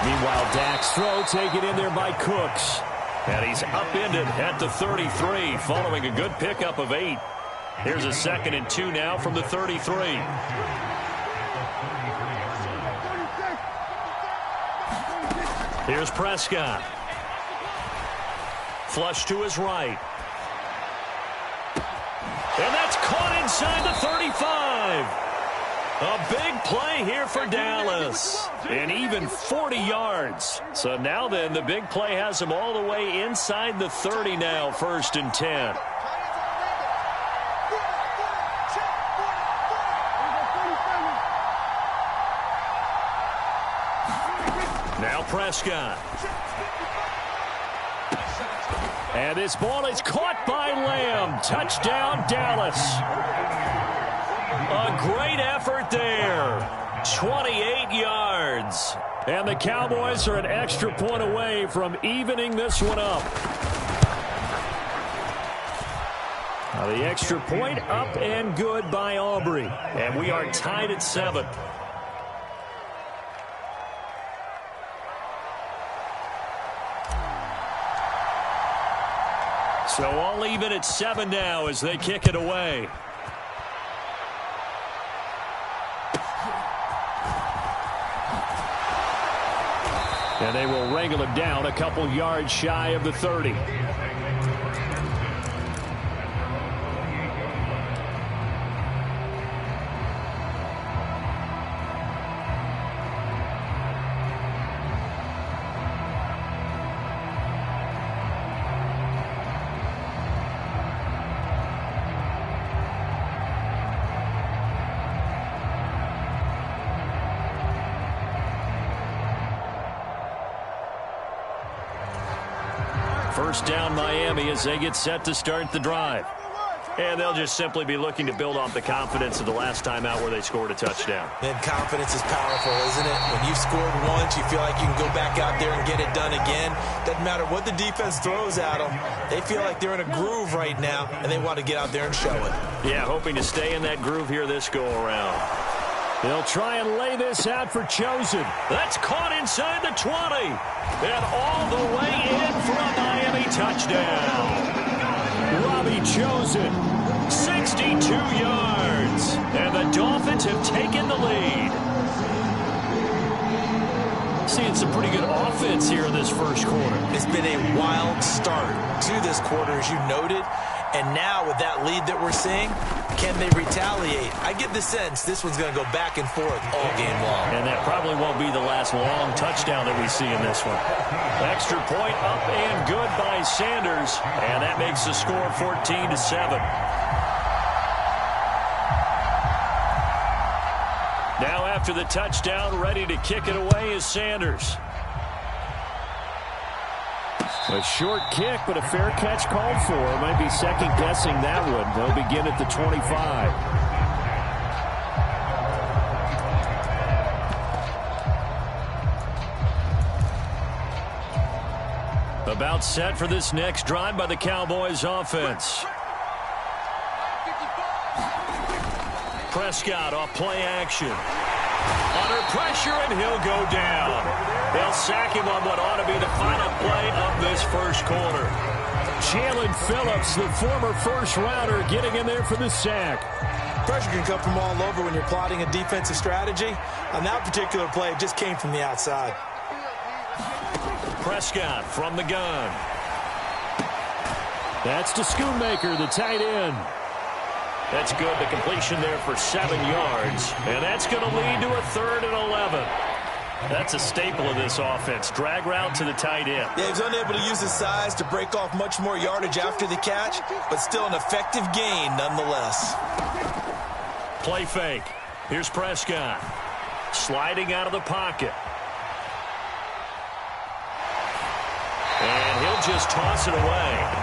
E: Meanwhile, Dak's throw taken in there by Cooks.
A: And he's upended at the 33 following a good pickup of 8. Here's a 2nd and 2 now from the 33. Here's Prescott. Flush to his right. And that's caught inside the 35. A big play here for Dallas. And even 40 yards. So now then, the big play has him all the way inside the 30 now, 1st and 10. Now Prescott.
E: And this ball is caught by Lamb. Touchdown, Dallas.
A: A great effort there. 28 yards.
E: And the Cowboys are an extra point away from evening this one up. Now the extra point up and good by Aubrey.
A: And we are tied at 7. So all even at 7 now as they kick it away.
E: And they will wrangle it down a couple yards shy of the 30.
A: First down Miami as they get set to start the drive. And they'll just simply be looking to build off the confidence of the last time out where they scored a touchdown.
B: And confidence is powerful, isn't it? When you've scored once, you feel like you can go back out there and get it done again. Doesn't matter what the defense throws at them. They feel like they're in a groove right now, and they want to get out there and show it.
A: Yeah, hoping to stay in that groove here this go-around.
E: They'll try and lay this out for Chosen.
A: That's caught inside the 20. And all the way in for a Miami touchdown.
E: Robbie Chosen.
A: 62 yards. And the Dolphins have taken the lead. Seeing some pretty good offense here in this first quarter.
B: It's been a wild start to this quarter, as you noted. And now with that lead that we're seeing, can they retaliate? I get the sense this one's going to go back and forth all game long.
A: And that probably won't be the last long touchdown that we see in this one. Extra point up and good by Sanders. And that makes the score 14-7. Now after the touchdown, ready to kick it away is Sanders.
E: A short kick, but a fair catch called for. Might be second-guessing that one. They'll begin at the 25.
A: About set for this next drive by the Cowboys offense. Prescott off play action. Under pressure, and he'll go down. They'll sack him on what ought to be the final play of this first quarter.
E: Jalen Phillips, the former first-rounder, getting in there for the sack.
B: Pressure can come from all over when you're plotting a defensive strategy. On that particular play, it just came from the outside.
A: Prescott from the gun.
E: That's to Schoonmaker, the tight end.
A: That's good. The completion there for 7 yards. And that's going to lead to a 3rd and 11. That's a staple of this offense. Drag route to the tight end.
B: Yeah, he's unable to use his size to break off much more yardage after the catch, but still an effective gain nonetheless.
A: Play fake. Here's Prescott. Sliding out of the pocket. And he'll just toss it away.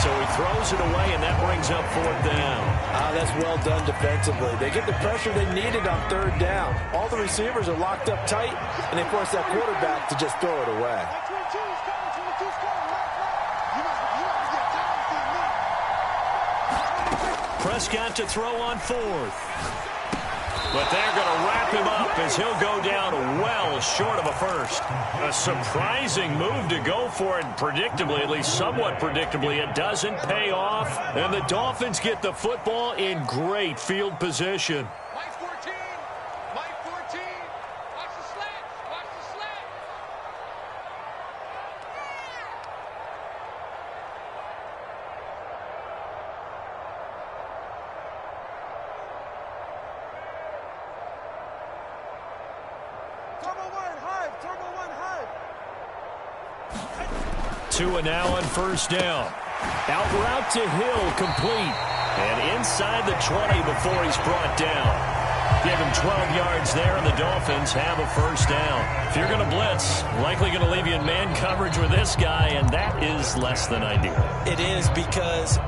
A: So he throws it away, and that brings up 4th down.
C: That's well done defensively. They get the pressure they needed on 3rd down. All the receivers are locked up tight, and they force that quarterback to just throw it away.
A: Prescott to throw on 4th. But they're going to wrap him up as he'll go down well short of a first. A surprising move to go for it. Predictably, at least somewhat predictably, it doesn't pay off. And the Dolphins get the football in great field position.
D: Mike 14. Mike 14. Watch the slant. Watch the slant. Turbo one, Hive. Turbo one, Hive.
E: Tua now on first down. Out route to Hill, complete.
A: And inside the 20 before he's brought down. Give him 12 yards there, and the Dolphins have a first down. If you're going to blitz, likely going to leave you in man coverage with this guy, and that is less than ideal.
B: It is, because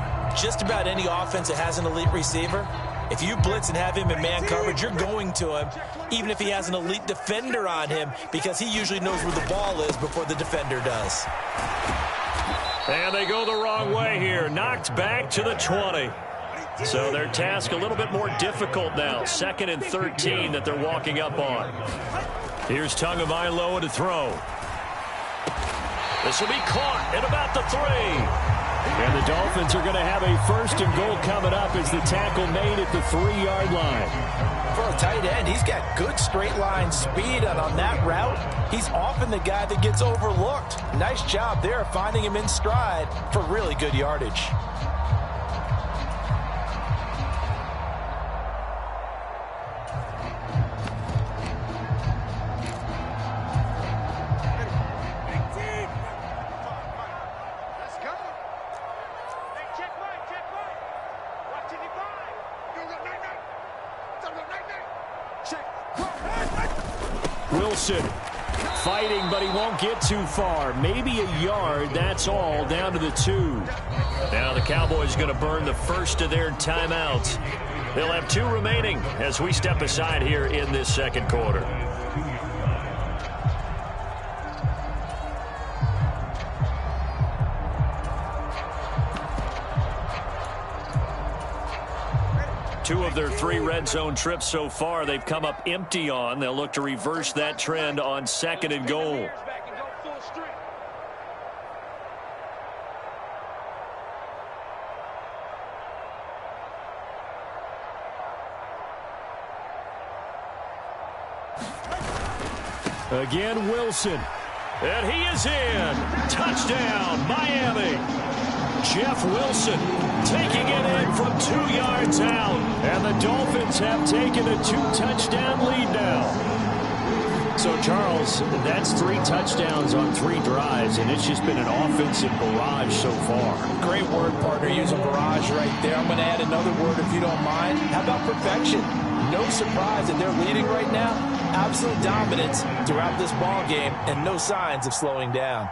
B: just about any offense that has an elite receiver, if you blitz and have him in man coverage, you're going to him, even if he has an elite defender on him, because he usually knows where the ball is before the defender does.
A: And they go the wrong way here. Knocked back to the 20. So their task a little bit more difficult now. 2nd and 13 that they're walking up on. Here's Tagovailoa to throw. This will be caught at about the 3.
E: And the Dolphins are going to have a 1st and goal coming up as the tackle made at the 3-yard line.
C: For a tight end, he's got good straight line speed, and on that route, he's often the guy that gets overlooked. Nice job there finding him in stride for really good yardage.
D: Let's go. Hey, check right, check right. Watch it, divide. You got night. Check.
E: Wilson fighting, but he won't get too far. Maybe a yard, that's all, down to the 2.
A: Now the Cowboys going to burn the first of their timeouts. They'll have 2 remaining as we step aside here in this second quarter. Two of their 3 red zone trips so far, they've come up empty on. They'll look to reverse that trend on 2nd and goal.
D: Back and go full strength.
E: Again, Wilson.
A: And he is in. Touchdown, Miami. Jeff Wilson taking it in from 2 yards out.
E: And the Dolphins have taken a 2-touchdown lead now. So, Charles, that's 3 touchdowns on 3 drives, and it's just been an offensive barrage so far.
C: Great word, partner, using barrage right there. I'm going to add another word if you don't mind. How about perfection? No surprise that they're leading right now. Absolute dominance throughout this ball game and no signs of slowing down.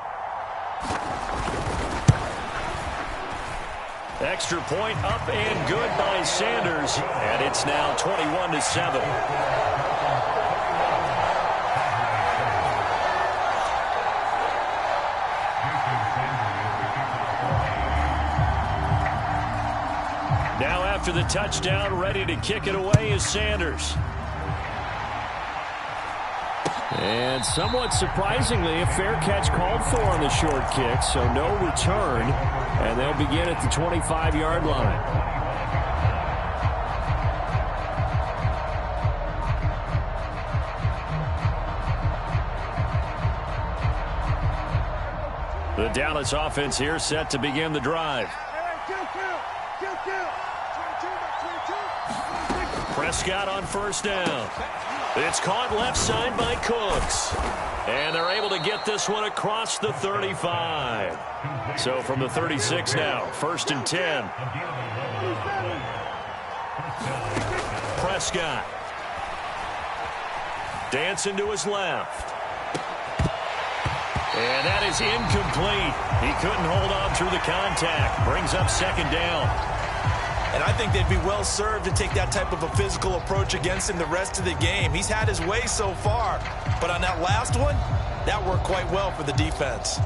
A: Extra point up and good by Sanders. And it's now 21-7. Now after the touchdown, ready to kick it away is Sanders.
E: And somewhat surprisingly, a fair catch called for on the short kick, so no return. And they'll begin at the 25-yard line.
A: The Dallas offense here set to begin the drive. Prescott on first down. It's caught left side by Cooks. And they're able to get this one across the 35. So from the 36 now, 1st and 10. Prescott. Dancing to his left. And that is incomplete. He couldn't hold on through the contact. Brings up 2nd down.
B: And I think they'd be well served to take that type of a physical approach against him the rest of the game. He's had his way so far. But on that last one, that worked quite well for the defense.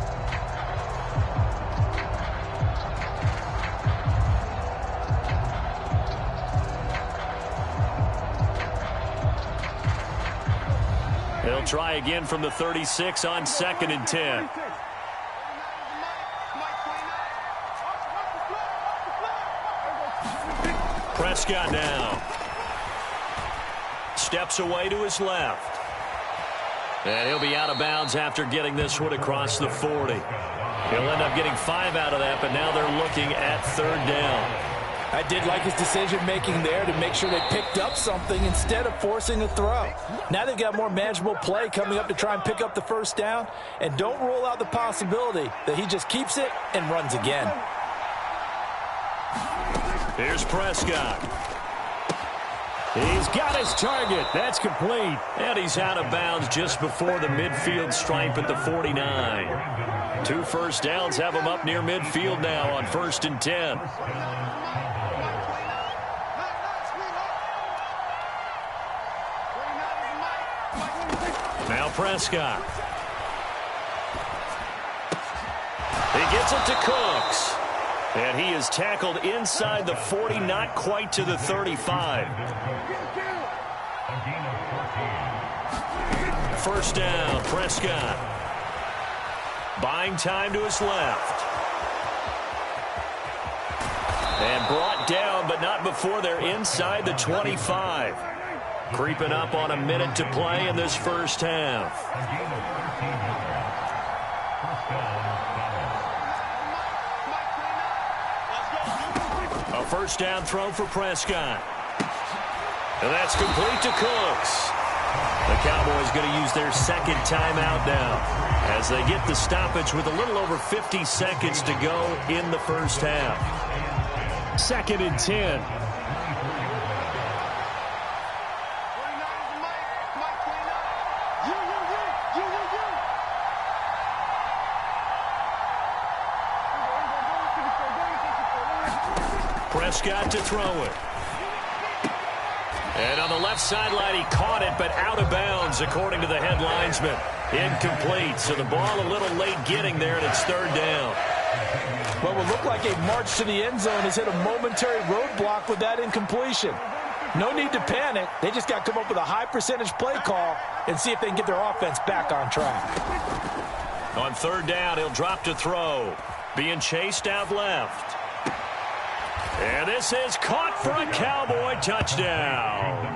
A: They'll try again from the 36 on 2nd and 10. Prescott now. Steps away to his left. And he'll be out of bounds after getting this one across the 40. He'll end up getting 5 out of that, but now they're looking at 3rd down.
C: I did like his decision-making there to make sure they picked up something instead of forcing a throw. Now they've got more manageable play coming up to try and pick up the 1st down, and don't rule out the possibility that he just keeps it and runs again.
A: Here's Prescott.
E: He's got his target. That's complete.
A: And he's out of bounds just before the midfield stripe at the 49. 2 first downs have him up near midfield now on 1st and 10. Now Prescott. He gets it to Cooks. And he is tackled inside the 40, not quite to the 35. 1st down, Prescott. Buying time to his left. And brought down, but not before they're inside the 25. Creeping up on a minute to play in this 1st half. A 1st down throw for Prescott. And that's complete to Cooks. The Cowboys going to use their 2nd timeout now as they get the stoppage with a little over 50 seconds to go in the 1st half.
E: 2nd and 10.
A: Prescott to throw it. And on the left sideline, he caught it, but out of bounds, according to the head linesman. Incomplete, so the ball a little late getting there, and it's 3rd down.
C: What will look like a march to the end zone has hit a momentary roadblock with that incompletion. No need to panic. They just got to come up with a high percentage play call and see if they can get their offense back on track.
A: On 3rd down, he'll drop to throw. Being chased out left. And this is caught for a Cowboy touchdown.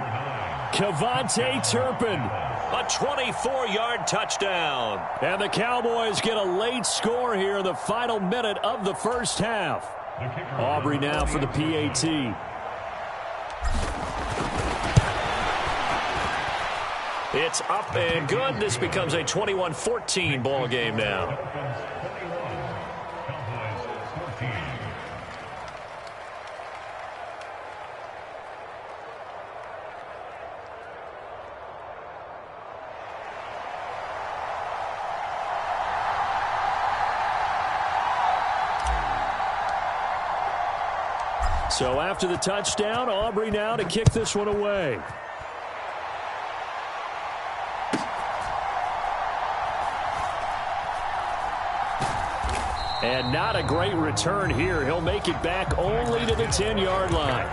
E: Kevontae Turpin.
A: A 24-yard touchdown.
E: And the Cowboys get a late score here in the final minute of the 1st half. Aubrey now for the PAT.
A: It's up and good. This becomes a 21-14 ball game now.
E: So after the touchdown, Aubrey now to kick this one away. And not a great return here. He'll make it back only to the 10-yard line.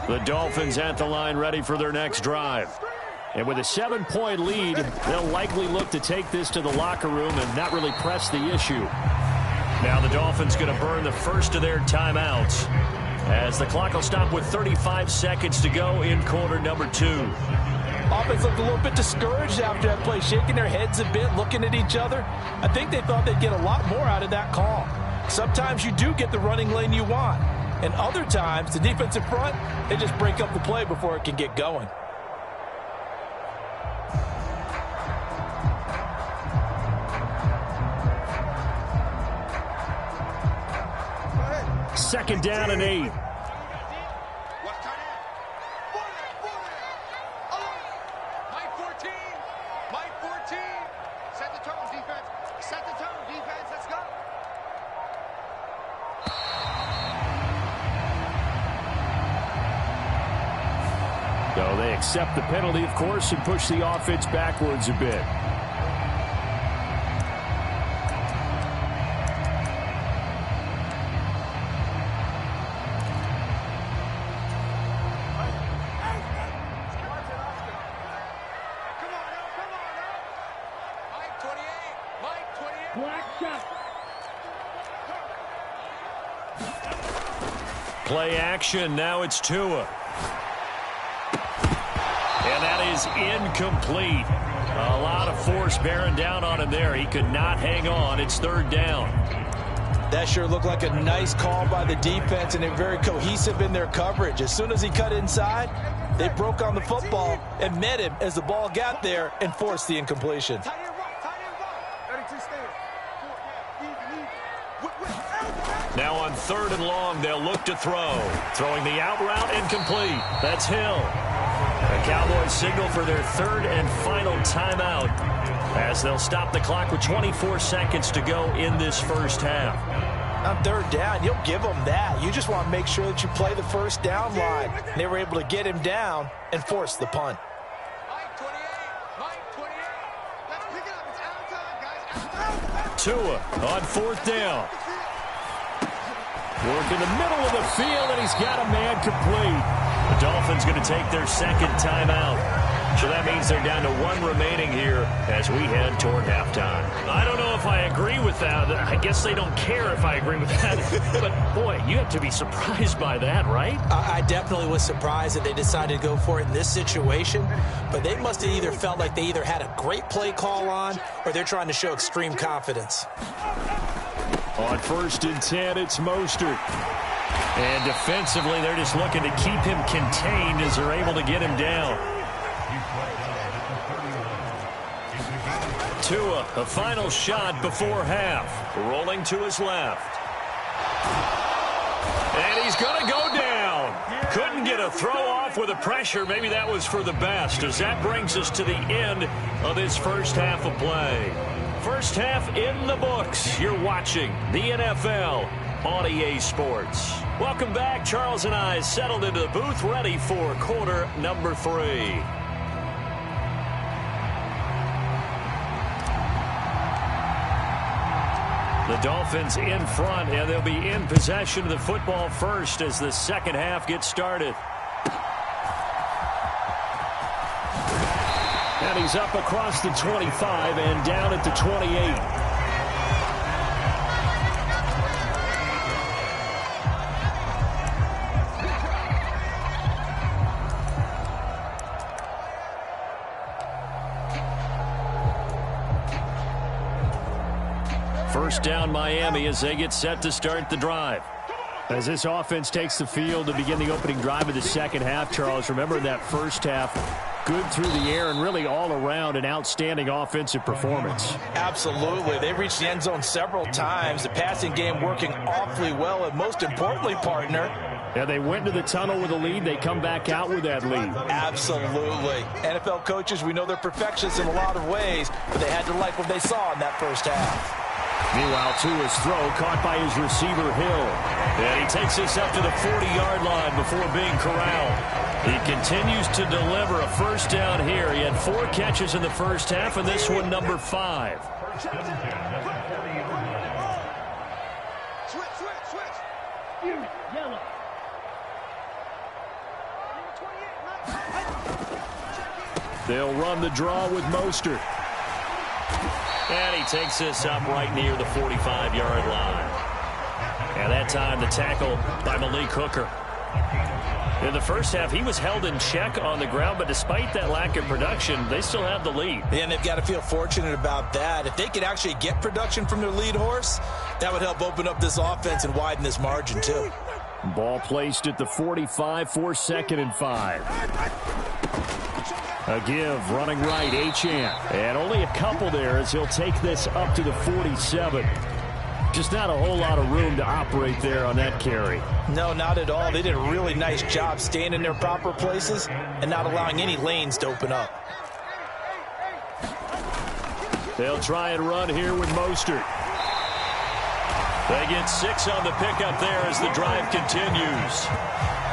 E: The Dolphins at the line ready for their next drive. And with a 7-point lead, they'll likely look to take this to the locker room and not really press the issue. Now the Dolphins going to burn the first of their timeouts as the clock will stop with 35 seconds to go in quarter number 2.
C: Offense looked a little bit discouraged after that play, shaking their heads a bit, looking at each other. I think they thought they'd get a lot more out of that call. Sometimes you do get the running lane you want, and other times the defensive front, they just break up the play before it can get going.
E: Second down and 8.
D: Set the tone, defense. Set the tone, defense. Let's go.
E: So they accept the penalty, of course, and push the offense backwards a bit.
A: Play action. Now it's Tua. And that is incomplete. A lot of force bearing down on him there. He could not hang on. It's third down.
C: That sure looked like a nice call by the defense, and they're very cohesive in their coverage. As soon as he cut inside, they broke on the football and met him as the ball got there and forced the incompletion.
A: Now on third and long, they'll look to throw. Throwing the out route, incomplete. That's Hill. The Cowboys signal for their third and final timeout as they'll stop the clock with 24 seconds to go in this first half.
C: On third down, you'll give them that. You just want to make sure that you play the first down line. They were able to get him down and force the punt.
A: Tua on fourth down. Work in the middle of the field, and he's got a man complete. The Dolphins going to take their second timeout. So that means they're down to one remaining here as we head toward halftime. I don't know if I agree with that. I guess they don't care if I agree with that. But, boy, you have to be surprised by that, right?
B: I definitely was surprised that they decided to go for it in this situation. But they must have either felt like they either had a great play call on or they're trying to show extreme confidence.
A: On first and 10, it's Mostert. And defensively, they're just looking to keep him contained as they're able to get him down. Tua, a final shot before half. Rolling to his left. And he's going to go down. Couldn't get a throw off with the pressure. Maybe that was for the best, as that brings us to the end of this first half of play. First half in the books. You're watching the NFL on EA Sports. Welcome back. Charles and I settled into the booth, ready for quarter number 3. The Dolphins in front, and they'll be in possession of the football first as the second half gets started. And he's up across the 25 and down at the 28. First down Miami as they get set to start the drive. As this offense takes the field to begin the opening drive of the second half, Charles, remember that first half, good through the air and really all around an outstanding offensive performance.
C: Absolutely. They reached the end zone several times. The passing game working awfully well, and most importantly, partner,
A: yeah, they went to the tunnel with a lead. They come back out with that lead.
C: Absolutely. NFL coaches, we know they're perfectionists in a lot of ways, but they had to like what they saw in that first half.
A: Meanwhile, Tua's throw caught by his receiver, Hill. And he takes this up to the 40-yard line before being corralled. He continues to deliver a first down here. He had 4 catches in the first half, and this one number 5. They'll run the draw with Mostert. And he takes this up right near the 45-yard line. And that time the tackle by Malik Hooker. In the first half, he was held in check on the ground, but despite that lack of production, they still have the lead.
B: And they've got to feel fortunate about that. If they could actually get production from their lead horse, that would help open up this offense and widen this margin too.
A: Ball placed at the 45 for 2nd and 5. A give, running right, Achane. And only a couple there as he'll take this up to the 47. Just not a whole lot of room to operate there on that carry.
C: No, not at all. They did a really nice job staying in their proper places and not allowing any lanes to open up.
A: They'll try and run here with Mostert. They get 6 on the pickup there as the drive continues.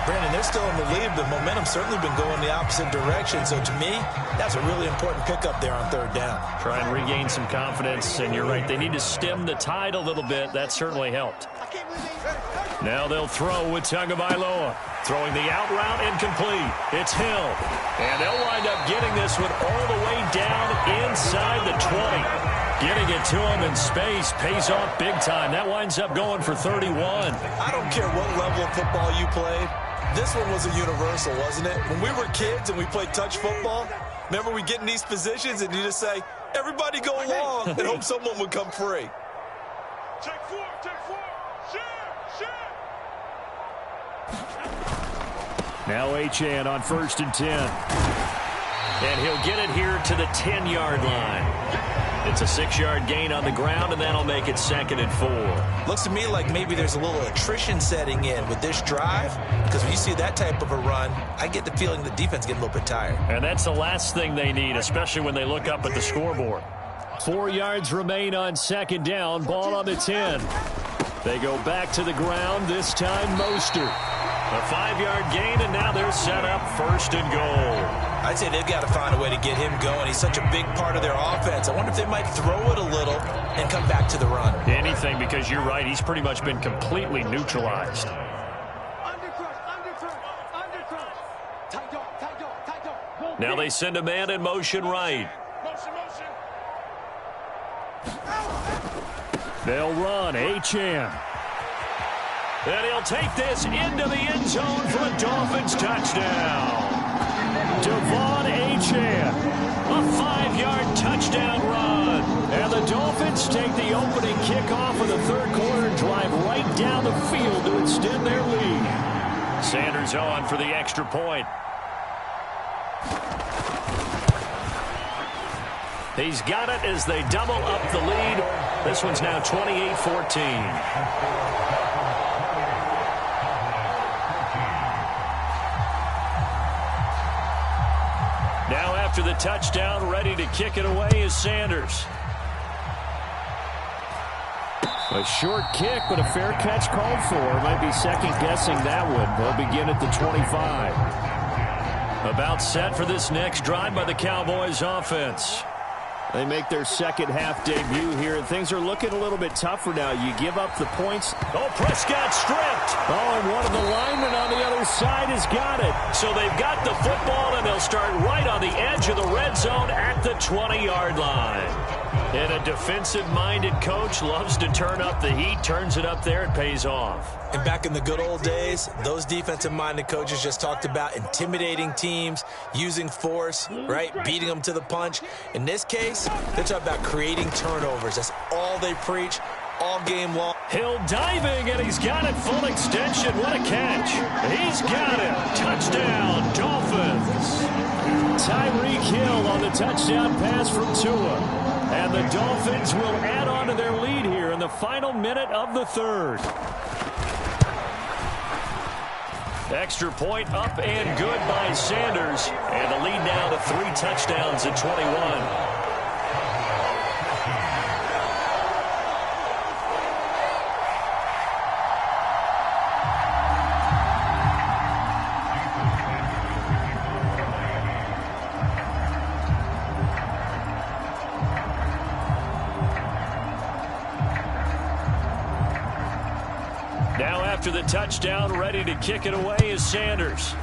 B: Brandon, they're still in the lead. The momentum's certainly been going the opposite direction. So to me, that's a really important pickup there on third down.
A: Try and regain some confidence, and you're right. They need to stem the tide a little bit. That certainly helped. Now they'll throw with Tagovailoa. Throwing the out route, incomplete. It's Hill. And they'll wind up getting this one all the way down inside the 20. Getting it to him in space pays off big time. That winds up going for 31.
B: I don't care what level of football you played. This one was a universal, wasn't it? When we were kids and we played touch football, remember we get in these positions and you just say, everybody go along and hope someone would come free.
D: Take four, share.
E: Now Achane on 1st and 10.
A: And he'll get it here to the 10-yard line. It's a 6-yard gain on the ground, and that'll make it 2nd and 4.
B: Looks to me like maybe there's a little attrition setting in with this drive, because when you see that type of a run, I get the feeling the defense getting a little bit tired.
A: And that's the last thing they need, especially when they look up at the scoreboard.
E: 4 yards remain on 2nd down. Ball on the 10. They go back to the ground, this time Mostert.
A: A 5-yard gain, and now they're set up 1st and goal.
B: I'd say they've got to find a way to get him going. He's such a big part of their offense. I wonder if they might throw it a little and come back to the run.
A: Anything, because you're right. He's pretty much been completely neutralized. Now they send a man in motion right.
E: They'll run. Achane.
A: And he'll take this into the end zone for a Dolphins touchdown. Devon Achane, a 5-yard touchdown run. And the Dolphins take the opening kickoff of the third quarter and drive right down the field to extend their lead. Sanders on for the extra point. He's got it as they double up the lead. This one's now 28-14. Now after the touchdown, ready to kick it away is Sanders.
E: A short kick, but a fair catch called for. Might be second-guessing that one. They'll begin at the 25.
A: About set for this next drive by the Cowboys offense.
E: They make their second-half debut here, and things are looking a little bit tougher now. You give up the points.
A: Oh, Prescott stripped.
E: Oh, and one of the linemen on the other side has got it.
A: So they've got the football, and they'll start right on the edge of the red zone at the 20-yard line. And a defensive-minded coach loves to turn up the heat, turns it up there, it pays off.
B: And back in the good old days, those defensive-minded coaches just talked about intimidating teams, using force, right, beating them to the punch. In this case, they're talking about creating turnovers. That's all they preach all game long.
A: Hill diving, and he's got it full extension. What a catch. He's got it. Touchdown, Dolphins.
E: Tyreek Hill on the touchdown pass from Tua. And the Dolphins will add on to their lead here in the final minute of the third.
A: Extra point up and good by Sanders. And the lead now to 3 touchdowns at 21. After the touchdown, ready to kick it away is Sanders.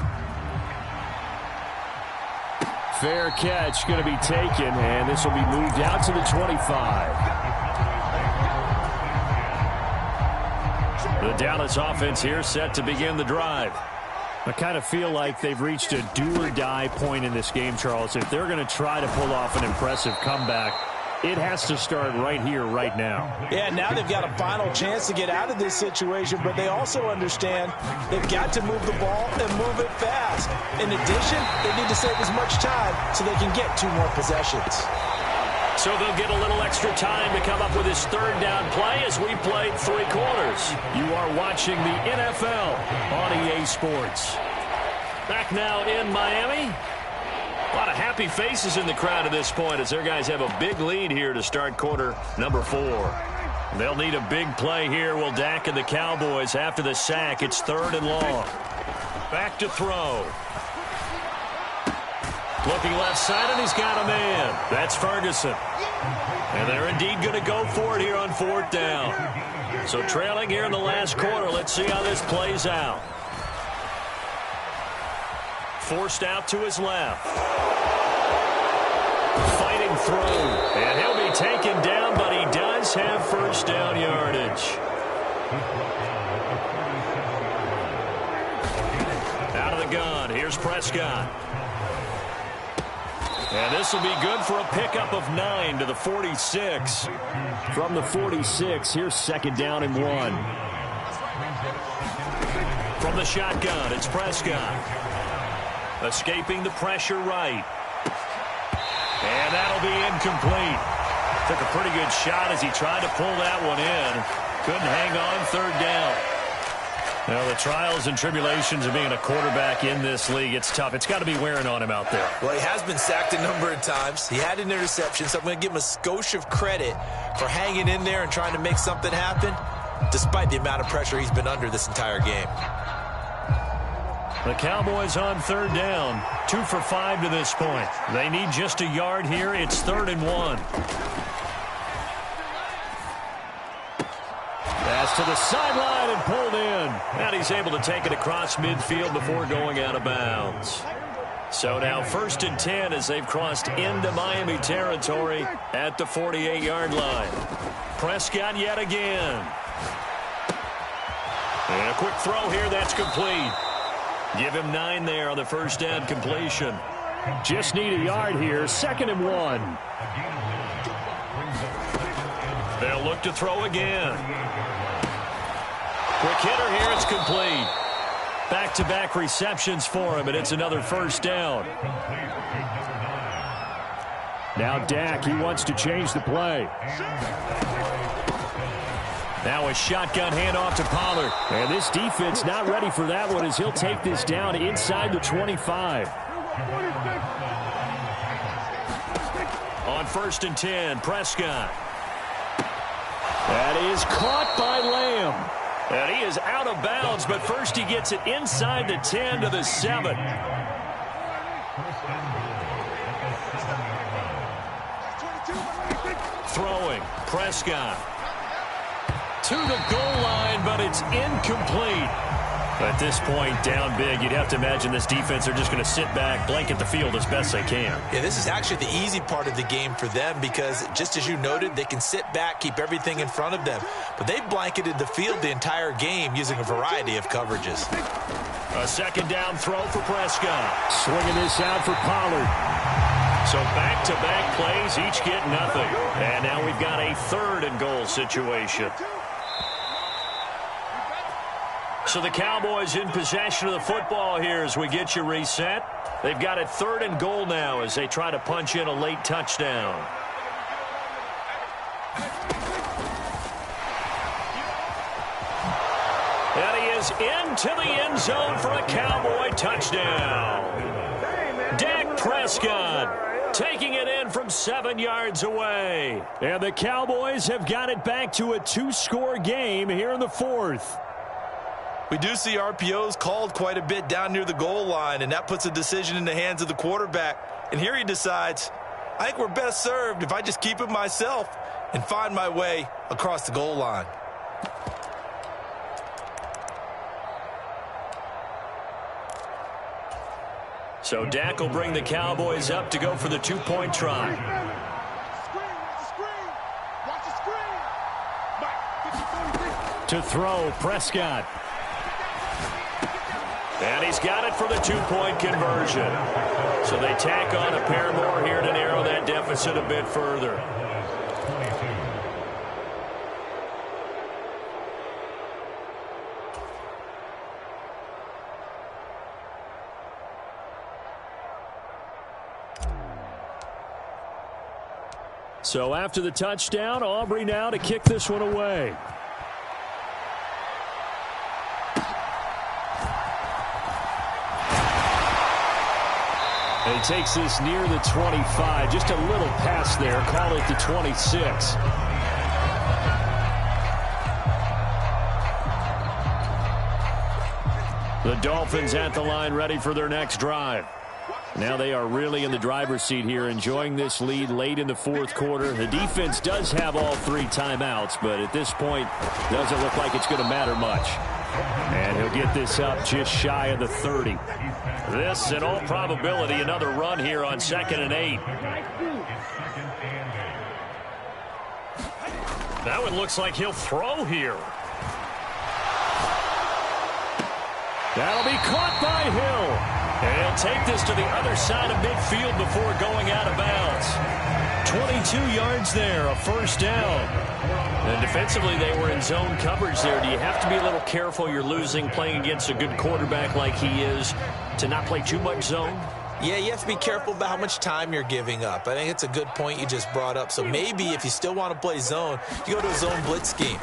E: Fair catch going to be taken, and this will be moved out to the 25.
A: The Dallas offense here set to begin the drive.
E: I kind of feel like they've reached a do-or-die point in this game, Charles. If they're going to try to pull off an impressive comeback, it has to start right here, right now.
C: Yeah, now they've got a final chance to get out of this situation, but they also understand they've got to move the ball and move it fast. In addition, they need to save as much time so they can get 2 more possessions.
A: So they'll get a little extra time to come up with this third down play as we played 3 quarters.
E: You are watching the NFL on EA Sports.
A: Back now in Miami. A lot of happy faces in the crowd at this point as their guys have a big lead here to start quarter number 4. They'll need a big play here. Will Dak and the Cowboys after the sack. It's 3rd and long. Back to throw. Looking left side, and he's got a man. That's Ferguson. And they're indeed going to go for it here on 4th down. So trailing here in the last quarter. Let's see how this plays out. Forced out to his left. Fighting through. And he'll be taken down first down yardage. Out of the gun, here's Prescott. And this will be good for a pickup of 9 to the 46.
E: From the 46, here's second down and 1.
A: From the shotgun, it's Prescott. Escaping the pressure right. And that'll be incomplete. Took a pretty good shot as he tried to pull that one in. Couldn't hang on third down. Well, the trials and tribulations of being a quarterback in this league, it's tough. It's got to be wearing on him out there.
B: Well, he has been sacked a number of times. He had an interception, so I'm going to give him a skosh of credit for hanging in there and trying to make something happen, despite the amount of pressure he's been under this entire game.
A: The Cowboys on third down. 2 for 5 to this point. They need just a yard here. It's 3rd and 1. Pass to the sideline and pulled in. And he's able to take it across midfield before going out of bounds. So now 1st and 10 as they've crossed into Miami territory at the 48-yard line. Prescott yet again. And a quick throw here, that's complete. Give him 9 there on the first down completion.
E: Just need a yard here, 2nd and 1.
A: They'll look to throw again. Quick hitter here, it's complete. Back-to-back receptions for him, and it's another first down.
E: Now Dak, he wants to change the play.
A: Now a shotgun handoff to Pollard.
E: And this defense not ready for that one as he'll take this down inside the 25.
A: On 1st and 10, Prescott.
E: That is caught by Lamb.
A: And he is out of bounds, but first he gets it inside the 10 to the 7. Throwing, Prescott. To the goal line, but it's incomplete. At this point, down big, you'd have to imagine this defense are just going to sit back, blanket the field as best they can.
B: Yeah, this is actually the easy part of the game for them because, just as you noted, they can sit back, keep everything in front of them. But they've blanketed the field the entire game using a variety of coverages.
A: A second down throw for Prescott.
E: Swinging this out for Pollard.
A: So back-to-back plays, each get nothing. And now we've got a 3rd and goal situation. So the Cowboys in possession of the football here as we get you reset. They've got it 3rd and goal now as they try to punch in a late touchdown. And he is into the end zone for a Cowboy touchdown. Dak Prescott taking it in from 7 yards away.
E: And the Cowboys have got it back to a 2-score game here in the 4th.
C: We do see RPOs called quite a bit down near the goal line, and that puts a decision in the hands of the quarterback. And here he decides, I think we're best served if I just keep it myself and find my way across the goal line.
A: So Dak will bring the Cowboys up to go for the 2-point try.
E: To throw, Prescott.
A: And he's got it for the 2-point conversion. So they tack on a pair more here to narrow that deficit a bit further.
E: So after the touchdown, Aubrey now to kick this one away. And he takes this near the 25. Just a little pass there. Call it the 26. The Dolphins at the line ready for their next drive. Now they are really in the driver's seat here, enjoying this lead late in the 4th quarter. The defense does have all 3 timeouts, but at this point, doesn't look like it's going to matter much. And he'll get this up just shy of the 30.
A: This, in all probability, another run here on 2nd and 8. That one looks like he'll throw here. That'll be caught by Hill. And he'll take this to the other side of midfield before going out of bounds. 22 yards there, a first down. And defensively, they were in zone coverage there. Do you have to be a little careful? You're losing playing against a good quarterback like he is to not play too much zone?
B: Yeah, you have to be careful about how much time you're giving up. I think it's a good point you just brought up. So maybe if you still want to play zone, you go to a zone blitz scheme.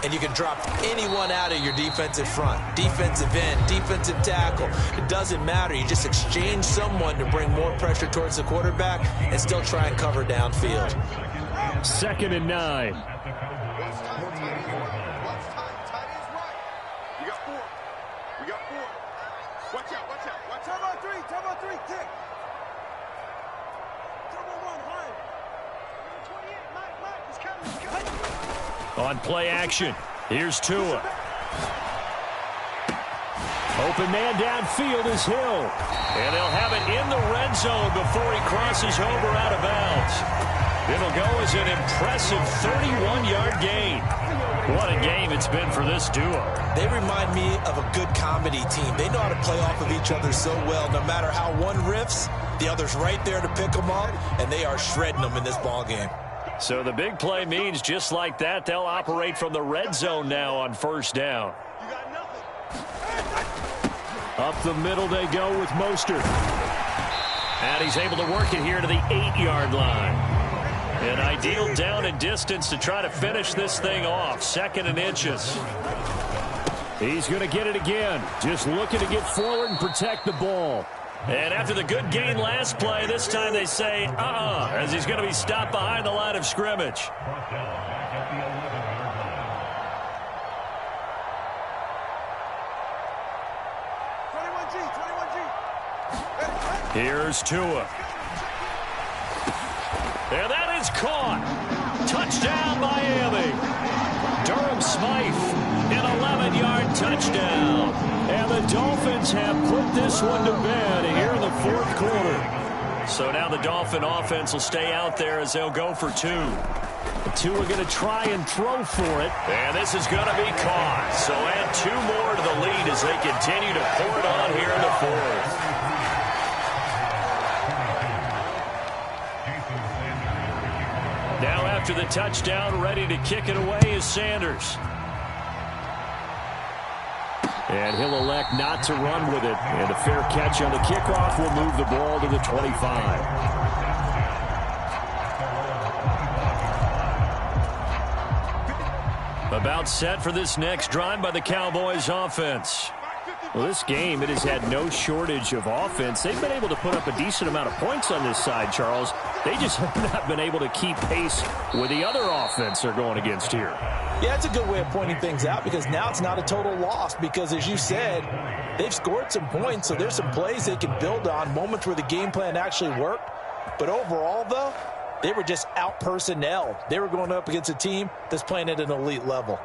B: And you can drop anyone out of your defensive front, defensive end, defensive tackle. It doesn't matter. You just exchange someone to bring more pressure towards the quarterback and still try and cover downfield.
E: 2nd and 9.
D: We got 4. We got 4. Watch out, watch out, watch out. Turbo 3, kick. Turbo 1, high. 28, Mike, he's coming.
E: On play action, here's Tua. Open man downfield is Hill.
A: And they'll have it in the red zone before he crosses over out of bounds. It'll go as an impressive 31-yard gain. What a game it's been for this duo.
B: They remind me of a good comedy team. They know how to play off of each other so well. No matter how one riffs, the other's right there to pick them up, and they are shredding them in this ball game.
A: So the big play means just like that, they'll operate from the red zone now on first down.
E: Up the middle they go with Mostert.
A: And he's able to work it here to the 8-yard line. An ideal down and distance to try to finish this thing off. 2nd and inches.
E: He's going to get it again. Just looking to get forward and protect the ball.
A: And after the good gain last play, this time they say, as he's going to be stopped behind the line of scrimmage.
E: Here's Tua.
A: And that is caught. Touchdown, Miami. Durham Smythe, an 11-yard touchdown.
E: And the Dolphins have put this one to bed here in the 4th quarter.
A: So now the Dolphin offense will stay out there as they'll go for 2.
E: Tua going to try and throw for it.
A: And this is going to be caught. So add 2 more to the lead as they continue to pour it on here in the 4th. Now after the touchdown, ready to kick it away is Sanders.
E: And he'll elect not to run with it. And a fair catch on the kickoff will move the ball to the 25.
A: About set for this next drive by the Cowboys offense.
E: Well, this game, it has had no shortage of offense. They've been able to put up a decent amount of points on this side, Charles. They just have not been able to keep pace with the other offense they're going against here.
B: Yeah, it's a good way of pointing things out because now it's not a total loss because, as you said, they've scored some points, so there's some plays they can build on, moments where the game plan actually worked. But overall, though, they were just out-personnelled. They were going up against a team that's playing at an elite level.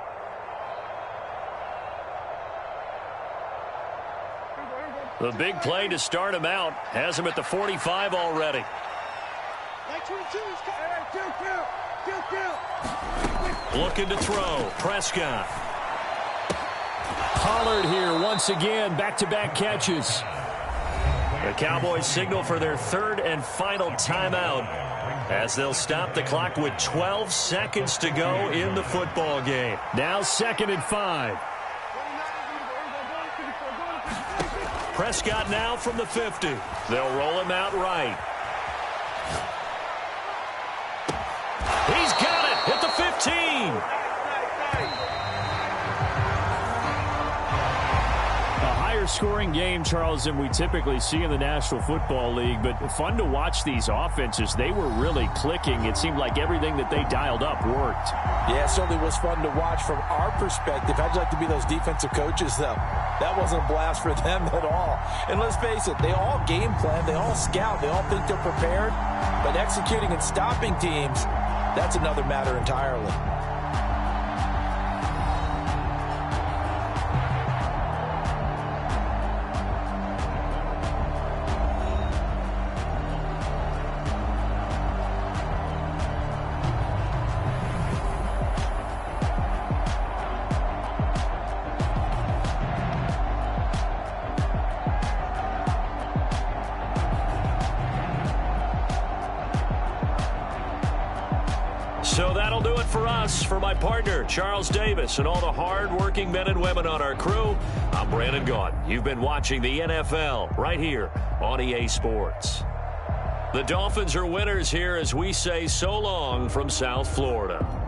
A: The big play to start him out has him at the 45 already. Looking to throw. Prescott.
E: Pollard here once again, back-to-back catches.
A: The Cowboys signal for their 3rd and final timeout as they'll stop the clock with 12 seconds to go in the football game.
E: Now 2nd and 5.
A: Prescott now from the 50. They'll roll him out right. He's got it at the 15.
E: Scoring game, Charles, than we typically see in the National Football League, but fun to watch these offenses. They were really clicking. It seemed like everything that they dialed up worked.
B: Yeah, it certainly was fun to watch from our perspective. How'd you like to be those defensive coaches, though? That wasn't a blast for them at all. And let's face it, they all game plan, they all scout, they all think they're prepared, but executing and stopping teams, that's another matter entirely.
A: us, for my partner, Charles Davis, and all the hard-working men and women on our crew, I'm Brandon Gaudin. You've been watching the NFL right here on EA Sports. The Dolphins are winners here as we say so long from South Florida.